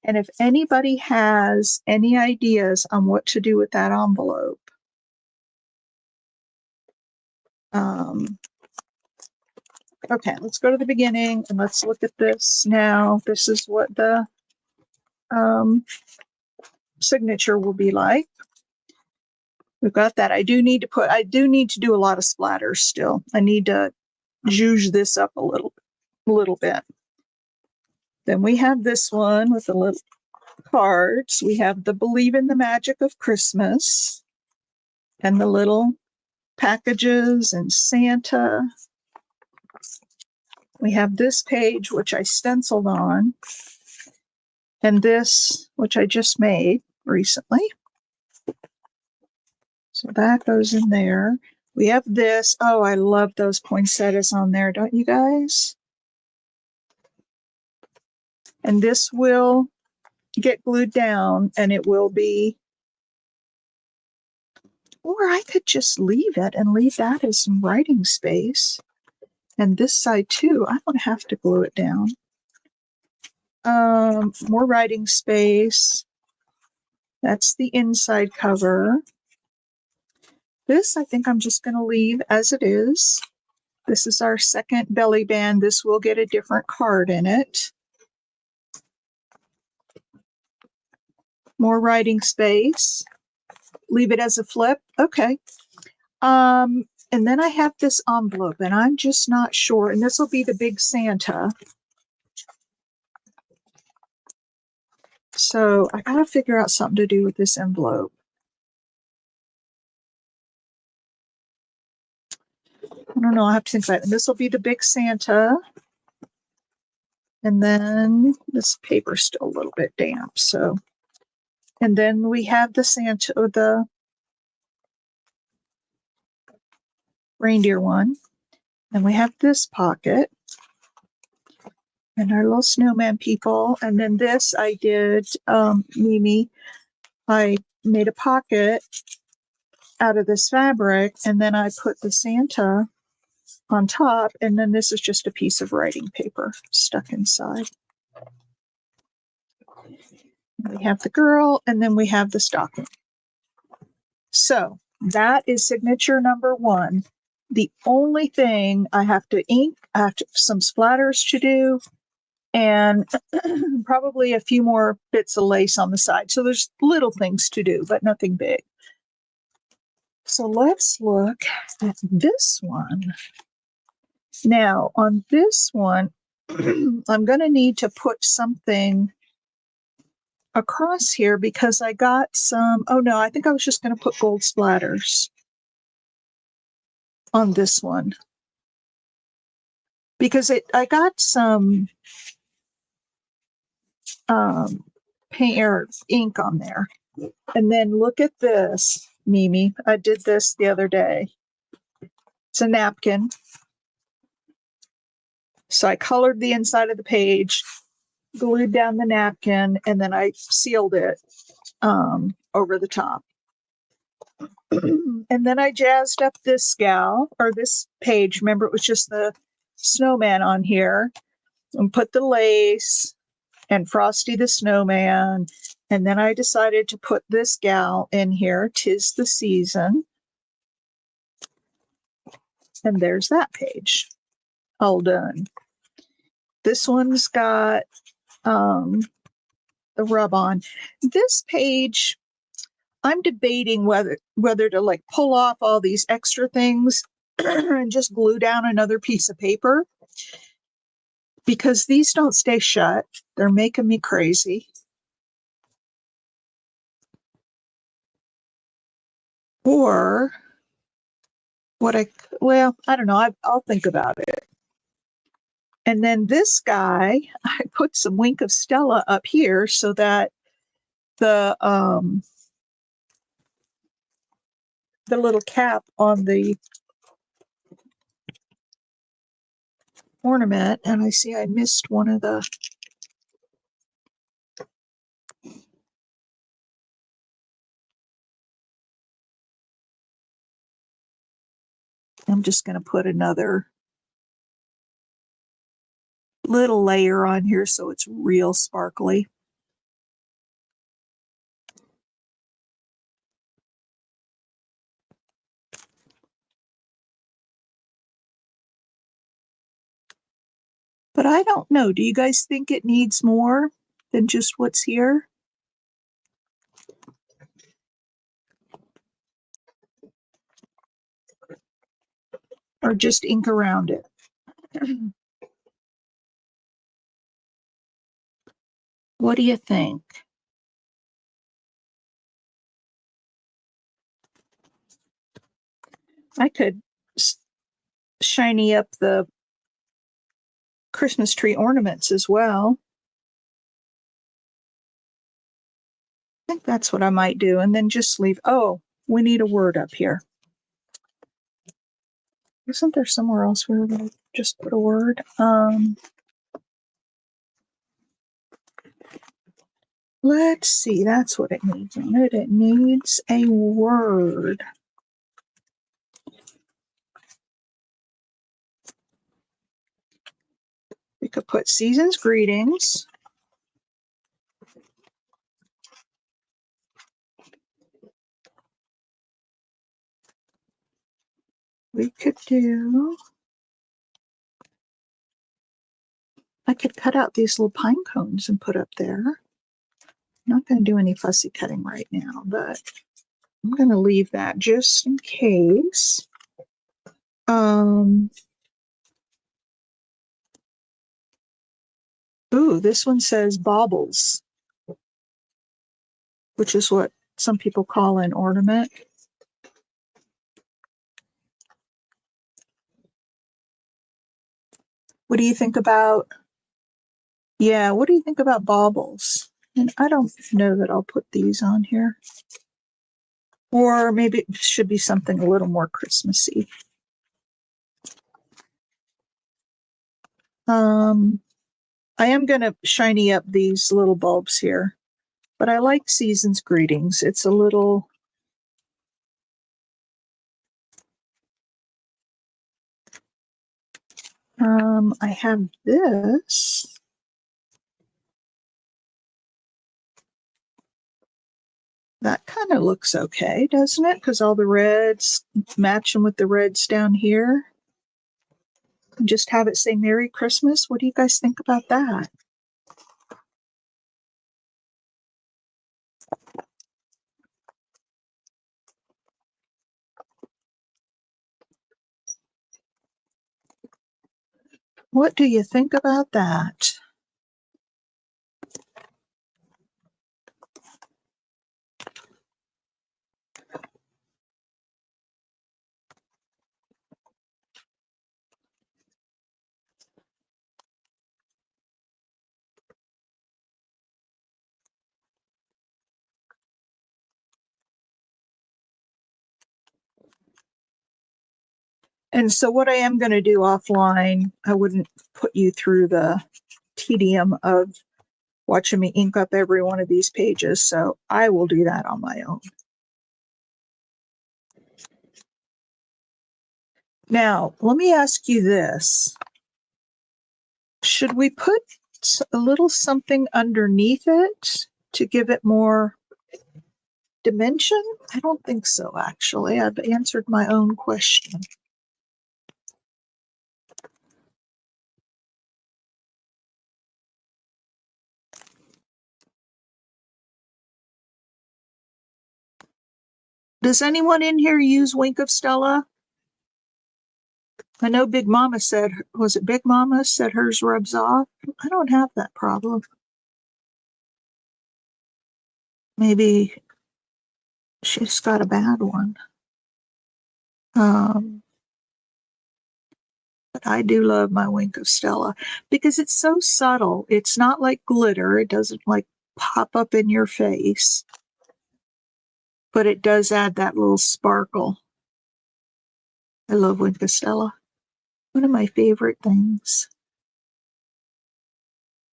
And if anybody has any ideas on what to do with that envelope, okay, let's go to the beginning and let's look at this now. This is what the signature will be like. We've got that. I do need to do a lot of splatters still. I need to zhuzh this up a little bit. Then we have this one with the little cards. We have the Believe in the Magic of Christmas and the little packages and Santa. We have this page, which I stenciled on, and this, which I just made recently. So that goes in there. We have this. Oh, I love those poinsettias on there, don't you guys? And this will get glued down and it will be, or I could just leave it and leave that as some writing space. And this side too, I don't have to glue it down. More writing space. That's the inside cover. This, I think I'm just going to leave as it is. This is our second belly band. This will get a different card in it. More writing space. Leave it as a flip. Okay. And then I have this envelope, and I'm just not sure. And this will be the big Santa. So I got to figure out something to do with this envelope. I don't know. I have to think about it. And this will be the big Santa. And then this paper's still a little bit damp. So, and then we have the Santa, or the reindeer one. And we have this pocket. And our little snowman people. And then this I did, Mimi, I made a pocket out of this fabric, and then I put the Santa on top, and then this is just a piece of writing paper stuck inside. We have the girl, and then we have the stocking. So that is signature number one. The only thing I have to ink, I have some splatters to do, and probably a few more bits of lace on the side. So there's little things to do, but nothing big. So let's look at this one. Now, on this one, I'm going to need to put something across here because I got some, oh no, I think I was just going to put gold splatters on this one. Because I got some paint or ink on there. And then look at this, Mimi. I did this the other day. It's a napkin. So I colored the inside of the page, glued down the napkin, and then I sealed it over the top. And then I jazzed up this gal, or this page. Remember, it was just the snowman on here. And put the lace and Frosty the Snowman. And then I decided to put this gal in here, 'Tis the Season. And there's that page. All done. This one's got the rub on. This page, I'm debating whether to like pull off all these extra things and just glue down another piece of paper, because these don't stay shut. They're making me crazy. Or well, I don't know. I'll think about it. And then this guy, I put some Wink of Stella up here so that the little cap on the ornament, and I see I missed one of the, I'm just going to put another little layer on here so it's real sparkly. But I don't know. Do you guys think it needs more than just what's here? Or just ink around it? What do you think? I could shiny up the Christmas tree ornaments as well. I think that's what I might do. And then just leave, oh, we need a word up here. Isn't there somewhere else where we just put a word? Let's see, that's what it needs on it. It needs a word. We could put season's greetings. We could do, I could cut out these little pine cones and put up there. I'm not going to do any fussy cutting right now, but I'm going to leave that just in case. Ooh, this one says baubles, which is what some people call an ornament. What do you think about, yeah, what do you think about baubles? And I don't know that I'll put these on here. Or maybe it should be something a little more Christmassy. I am going to shiny up these little bulbs here, but I like season's greetings. It's a little, I have this. That kind of looks okay, doesn't it? Because all the reds matching with the reds down here. Just have it say Merry Christmas. What do you guys think about that? What do you think about that? And so what I am going to do offline, I wouldn't put you through the tedium of watching me ink up every one of these pages, so I will do that on my own. Now, let me ask you this. Should we put a little something underneath it to give it more dimension? I don't think so, actually. I've answered my own question. Does anyone in here use Wink of Stella? I know Big Mama said, was it Big Mama said hers rubs off? I don't have that problem. Maybe she's got a bad one. But I do love my Wink of Stella because it's so subtle. It's not like glitter. It doesn't like pop up in your face, but it does add that little sparkle. I love Wink of Stella. One of my favorite things.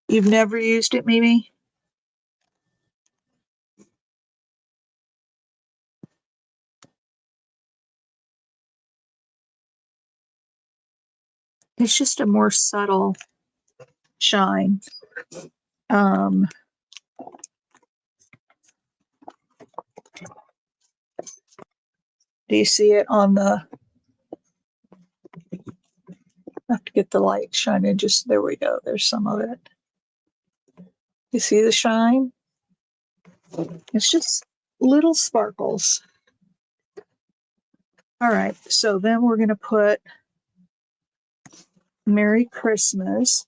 You've never used it, Mimi? It's just a more subtle shine. Do you see it on the, I have to get the light shining, just, there we go, there's some of it. You see the shine? It's just little sparkles. All right, so then we're going to put Merry Christmas.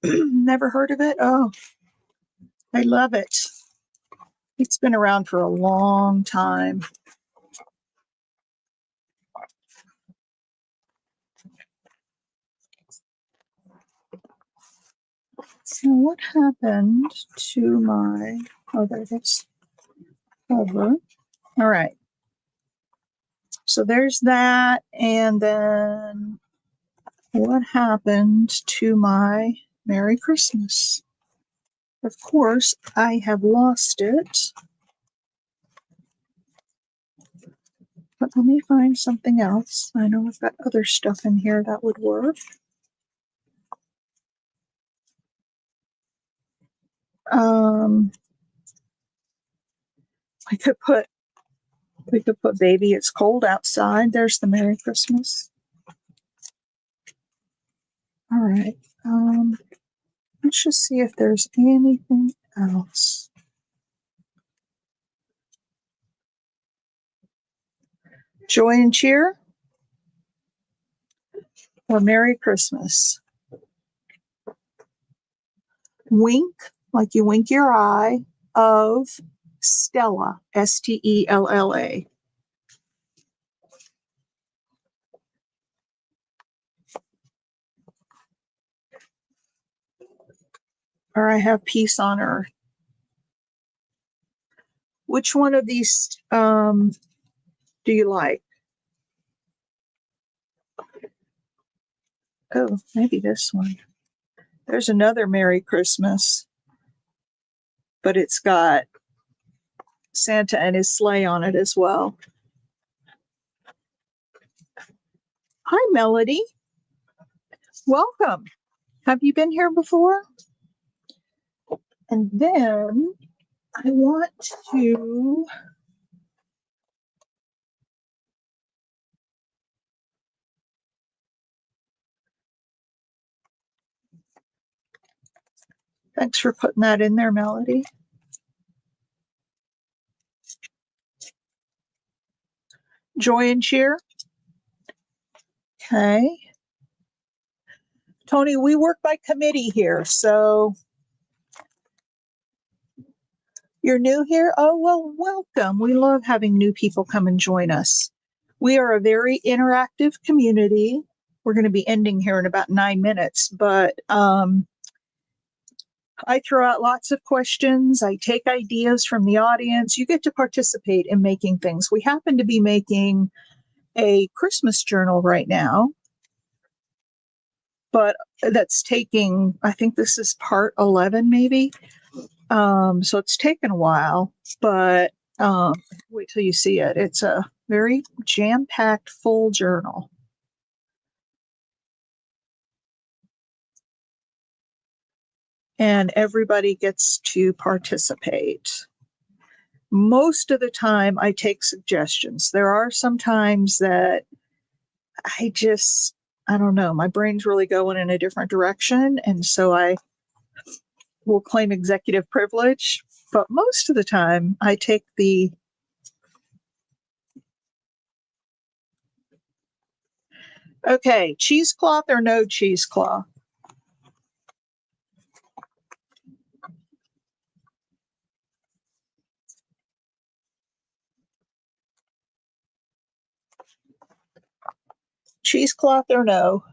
Never heard of it? Oh, I love it. It's been around for a long time. So what happened to my, oh, there it is, cover. All right. So there's that. And then what happened to my Merry Christmas? Of course, I have lost it. But let me find something else. I know I've got other stuff in here that would work. We could put Baby It's Cold Outside. There's the Merry Christmas. All right. Let's just see if there's anything else. Joy and Cheer or Merry Christmas? Wink, like you wink your eye, of Stella, Stella. Or I have Peace on Earth. Which one of these do you like? Oh, maybe this one. There's another Merry Christmas, but it's got Santa and his sleigh on it as well. Hi, Melody. Welcome. Have you been here before? And then I want to thanks for putting that in there, Melody. Joy and Cheer. Okay. Tony, we work by committee here, so you're new here? Oh, well, welcome. We love having new people come and join us. We are a very interactive community. We're going to be ending here in about 9 minutes, but I throw out lots of questions. I take ideas from the audience. You get to participate in making things. We happen to be making a Christmas journal right now, but that's taking, I think this is part 11 maybe. So it's taken a while, but wait till you see it. It's a very jam-packed full journal. And everybody gets to participate. Most of the time, I take suggestions. There are some times that I don't know, my brain's really going in a different direction. And so I will claim executive privilege. But most of the time, I take the Okay, cheesecloth or no cheesecloth? Cheesecloth or no?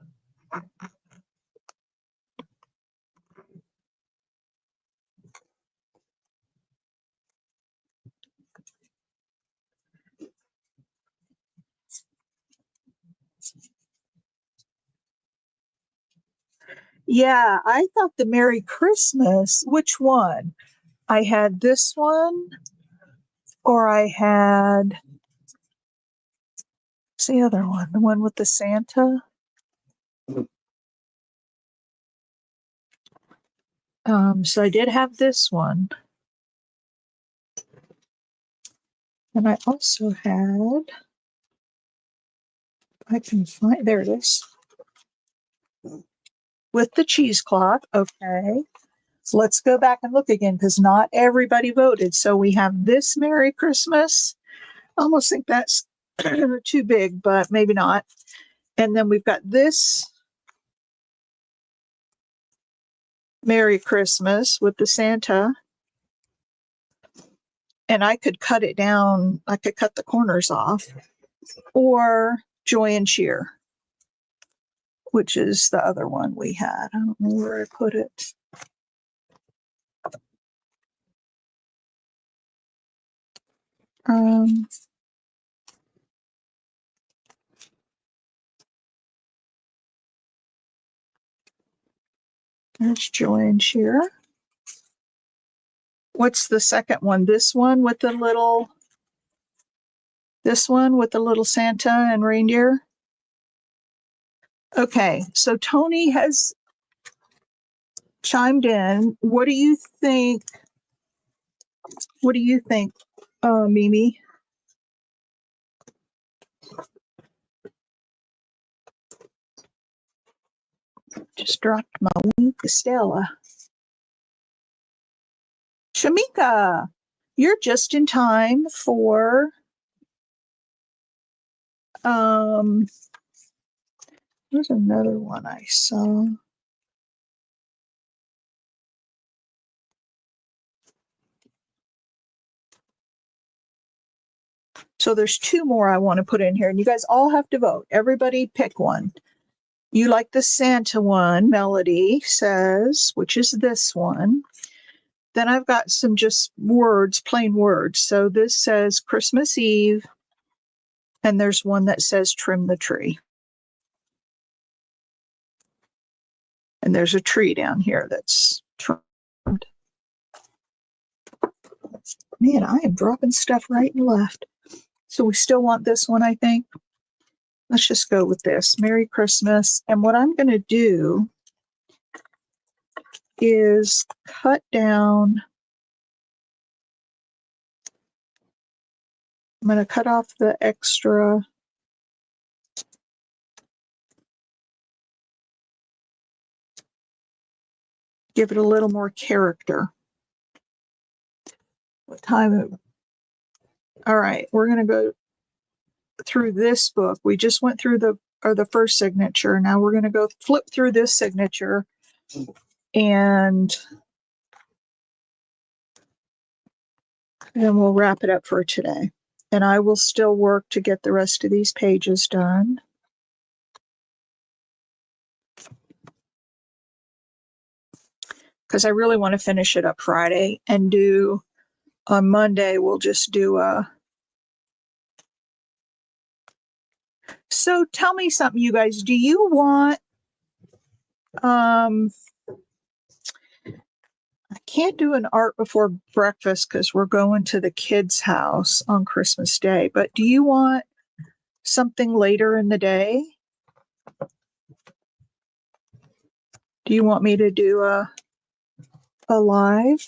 Yeah, I thought the Merry Christmas, which one? I had this one, or I had, what's the other one? The one with the Santa? So I did have this one. And I also had, I can find, there it is. With the cheesecloth. Okay. So let's go back and look again because not everybody voted. So we have this Merry Christmas. I almost think that's too big, but maybe not. And then we've got this Merry Christmas with the Santa. And I could cut it down. I could cut the corners off. Or Joy and Cheer, which is the other one we had. I don't know where I put it. Um, there's Joy and Cheer. What's the second one? This one with the little Santa and reindeer? Okay, so Tony has chimed in. What do you think? What do you think, Mimi? Just dropped my wing Stella. Shamika, you're just in time for there's another one I saw. So there's two more I want to put in here, and you guys all have to vote. Everybody pick one. You like the Santa one, Melody says, which is this one. Then I've got some just words, plain words. So this says Christmas Eve, and there's one that says trim the tree. And there's a tree down here that's trimmed. Man, I am dropping stuff right and left. So we still want this one, I think. Let's just go with this. Merry Christmas. And what I'm going to do is cut down. I'm going to cut off the extra. Give it a little more character. What time? All right, we're going to go through this book. We just went through the first signature. Now we're going to go flip through this signature, and then we'll wrap it up for today. And I will still work to get the rest of these pages done. Because I really want to finish it up Friday and do on Monday, we'll just do a. So tell me something, you guys. Do you want, I can't do an art before breakfast because we're going to the kids' house on Christmas Day, but do you want something later in the day? Do you want me to do a live?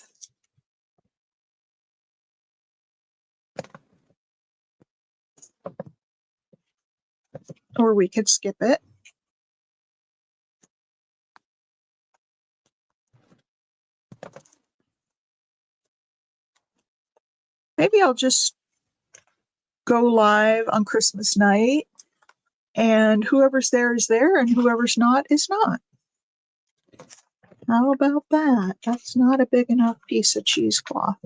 Or we could skip it. Maybe I'll just go live on Christmas night And whoever's there is there, and whoever's not is not. How about that? That's not a big enough piece of cheesecloth.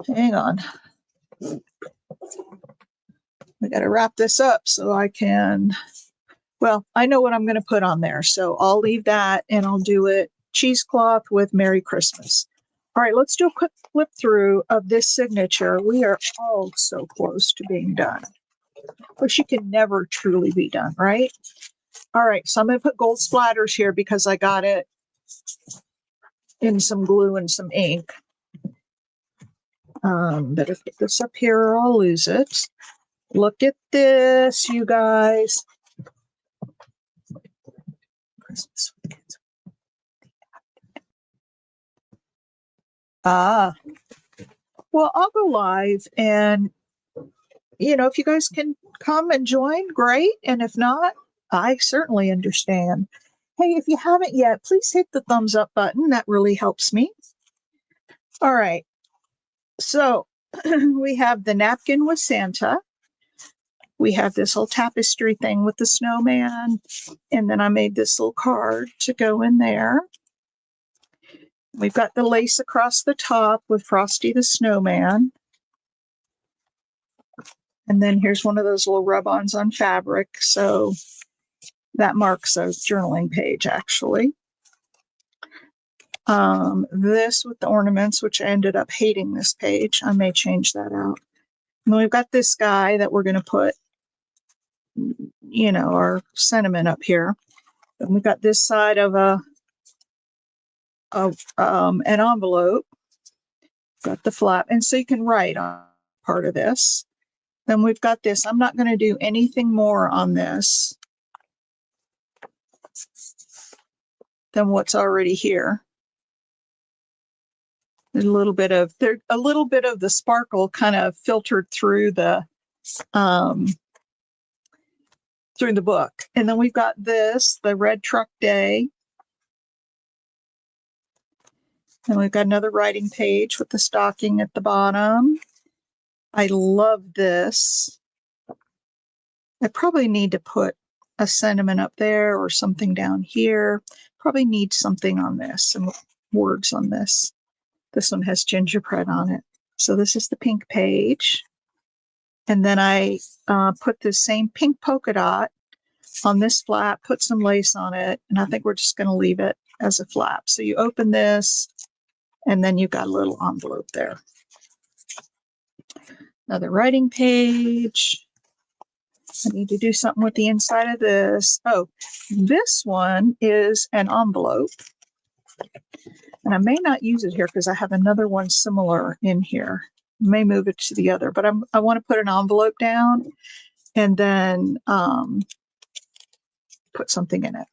Hang on. We got to wrap this up so I can, well, I know what I'm going to put on there. So I'll leave that and I'll do it cheesecloth with Merry Christmas. All right, let's do a quick flip through of this signature. We are all so close to being done. But she can never truly be done, right? All right, so I'm going to put gold splatters here because I got it in some glue and some ink. Better put this up here or I'll lose it. Look at this, you guys. Christmas. Well, I'll go live and, if you guys can come and join, great. And if not, I certainly understand. Hey, if you haven't yet, please hit the thumbs up button. That really helps me. All right. So we have the napkin with Santa. We have this whole tapestry thing with the snowman. And then I made this little card to go in there. We've got the lace across the top with Frosty the Snowman. And then here's one of those little rub-ons on fabric. So that marks a journaling page, actually. This with the ornaments, which I ended up hating this page. I may change that out. And then we've got this guy that we're going to put, our sentiment up here. And we've got this side of an envelope. Got the flap. And so you can write on part of this. Then we've got this. I'm not going to do anything more on this than what's already here. There's a little bit of the sparkle kind of filtered through the book. And then we've got this, the Red Truck Day. And we've got another writing page with the stocking at the bottom. I love this. I probably need to put a sentiment up there or something down here. Probably need something on this, some words on this. This one has gingerbread on it. So this is the pink page. And then I put the same pink polka dot on this flap, put some lace on it, and I think we're just going to leave it as a flap. So you open this, and then you've got a little envelope there. Another writing page. I need to do something with the inside of this. Oh, this one is an envelope. And I may not use it here because I have another one similar in here. I may move it to the other, but I want to put an envelope down and then put something in it.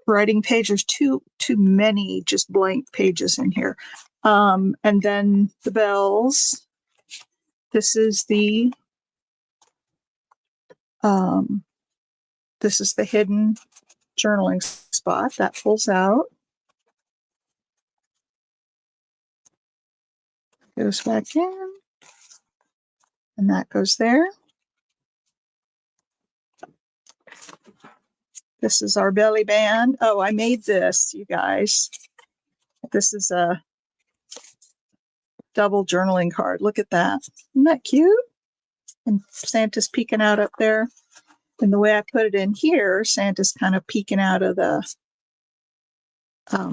Writing page, there's too many just blank pages in here. And then the bells. This is the hidden journaling spot that pulls out. Goes back in. And that goes there. This is our belly band. Oh, I made this, you guys. This is a double journaling card. Look at that. Isn't that cute? And Santa's peeking out up there. And the way I put it in here, Santa's kind of peeking out of the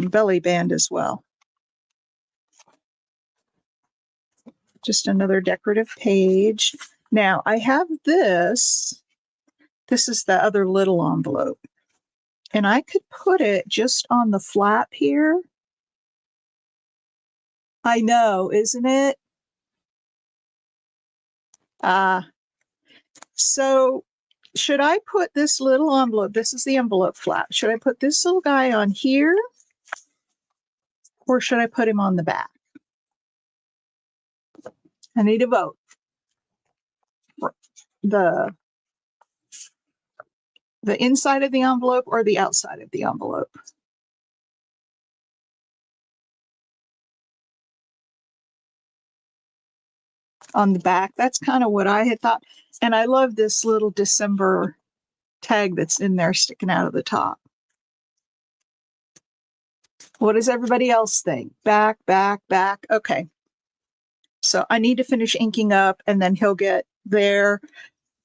belly band as well. Just another decorative page. Now, I have this. This is the other little envelope. And I could put it just on the flap here. I know, isn't it? So should I put this little envelope? This is the envelope flap. Should I put this little guy on here? Or should I put him on the back? I need a vote. The inside of the envelope or the outside of the envelope? on the back. That's kind of what I had thought. And I love this little December tag that's in there sticking out of the top. What does everybody else think? Back, back, back. Okay. So I need to finish inking up and then he'll get there.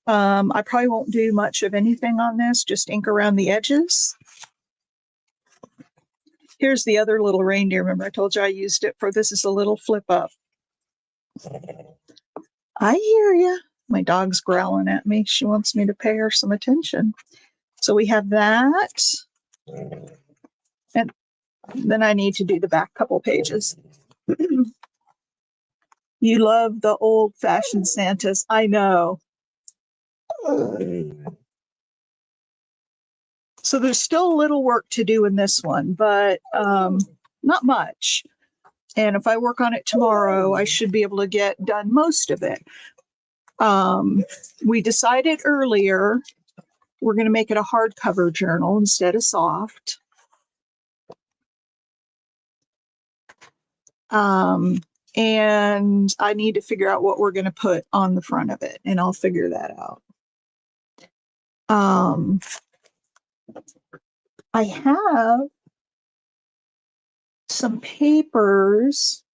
I probably won't do much of anything on this, just ink around the edges. Here's the other little reindeer. Remember I told you I used it for, this is a little flip up. I hear you. My dog's growling at me. She wants me to pay her some attention. So we have that. And then I need to do the back couple pages. You love the old-fashioned Santas. I know. So there's still a little work to do in this one, but not much. And if I work on it tomorrow, I should be able to get done most of it. We decided earlier we're going to make it a hardcover journal instead of soft. And I need to figure out what we're going to put on the front of it, and I'll figure that out. I have some papers.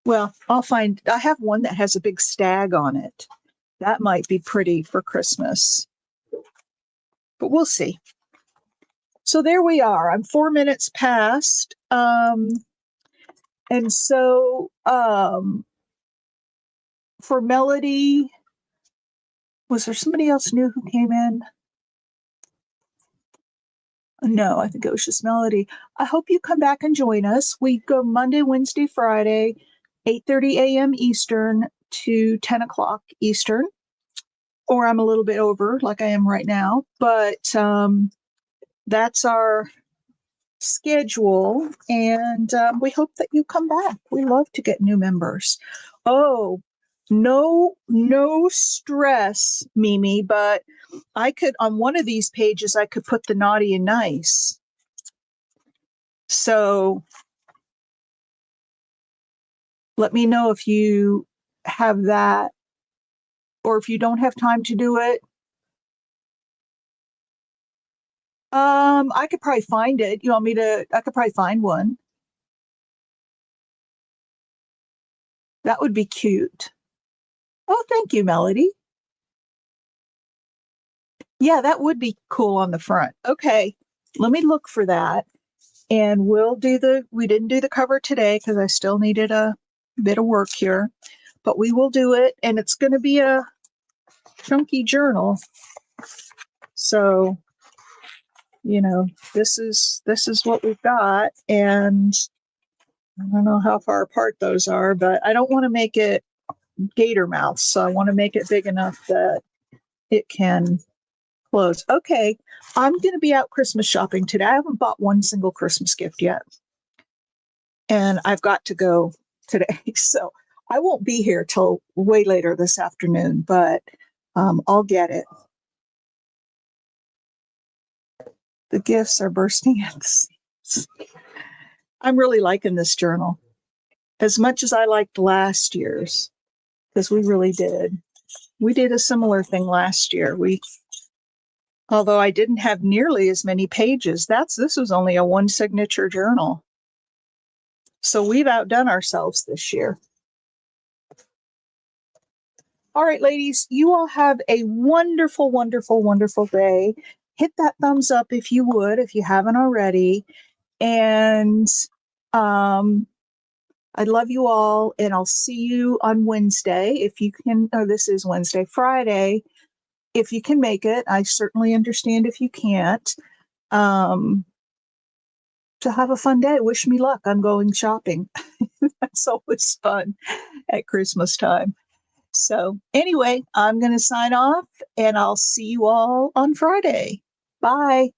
Well, I have one that has a big stag on it. That might be pretty for Christmas, but we'll see. So there we are. I'm 4 minutes past. And so for Melody, was there somebody else new who came in? No, I think it was just Melody. I hope you come back and join us. We go Monday, Wednesday, Friday, 8:30 a.m. Eastern to 10 o'clock Eastern. Or I'm a little bit over like I am right now. But that's our schedule. And we hope that you come back. We love to get new members. Oh, no stress, Mimi, but I could, on one of these pages, I could put the naughty and nice. So let me know if you have that, or if you don't have time to do it. I could probably find it. You want me to, I could probably find one. That would be cute. Oh, thank you, Melody. Yeah, that would be cool on the front. Okay, let me look for that. And we'll do we didn't do the cover today because I still needed a bit of work here, but we will do it. And it's going to be a chunky journal. So, you know, this is what we've got. And I don't know how far apart those are, but I don't want to make it gator mouth. So I want to make it big enough that it can close. Okay, I'm going to be out Christmas shopping today. I haven't bought one single Christmas gift yet. And I've got to go today. So I won't be here till way later this afternoon, but I'll get it. The gifts are bursting at the seams. I'm really liking this journal as much as I liked last year's, because we really did. We did a similar thing last year. Although I didn't have nearly as many pages, this was only a one signature journal. So we've outdone ourselves this year. All right, ladies, you all have a wonderful, wonderful, wonderful day. Hit that thumbs up if you would, if you haven't already. And I love you all, and I'll see you on Wednesday if you can. Oh, this is Wednesday, Friday. If you can make it, I certainly understand if you can't. To have a fun day. Wish me luck. I'm going shopping. That's always fun at Christmas time. So anyway, I'm going to sign off, and I'll see you all on Friday. Bye.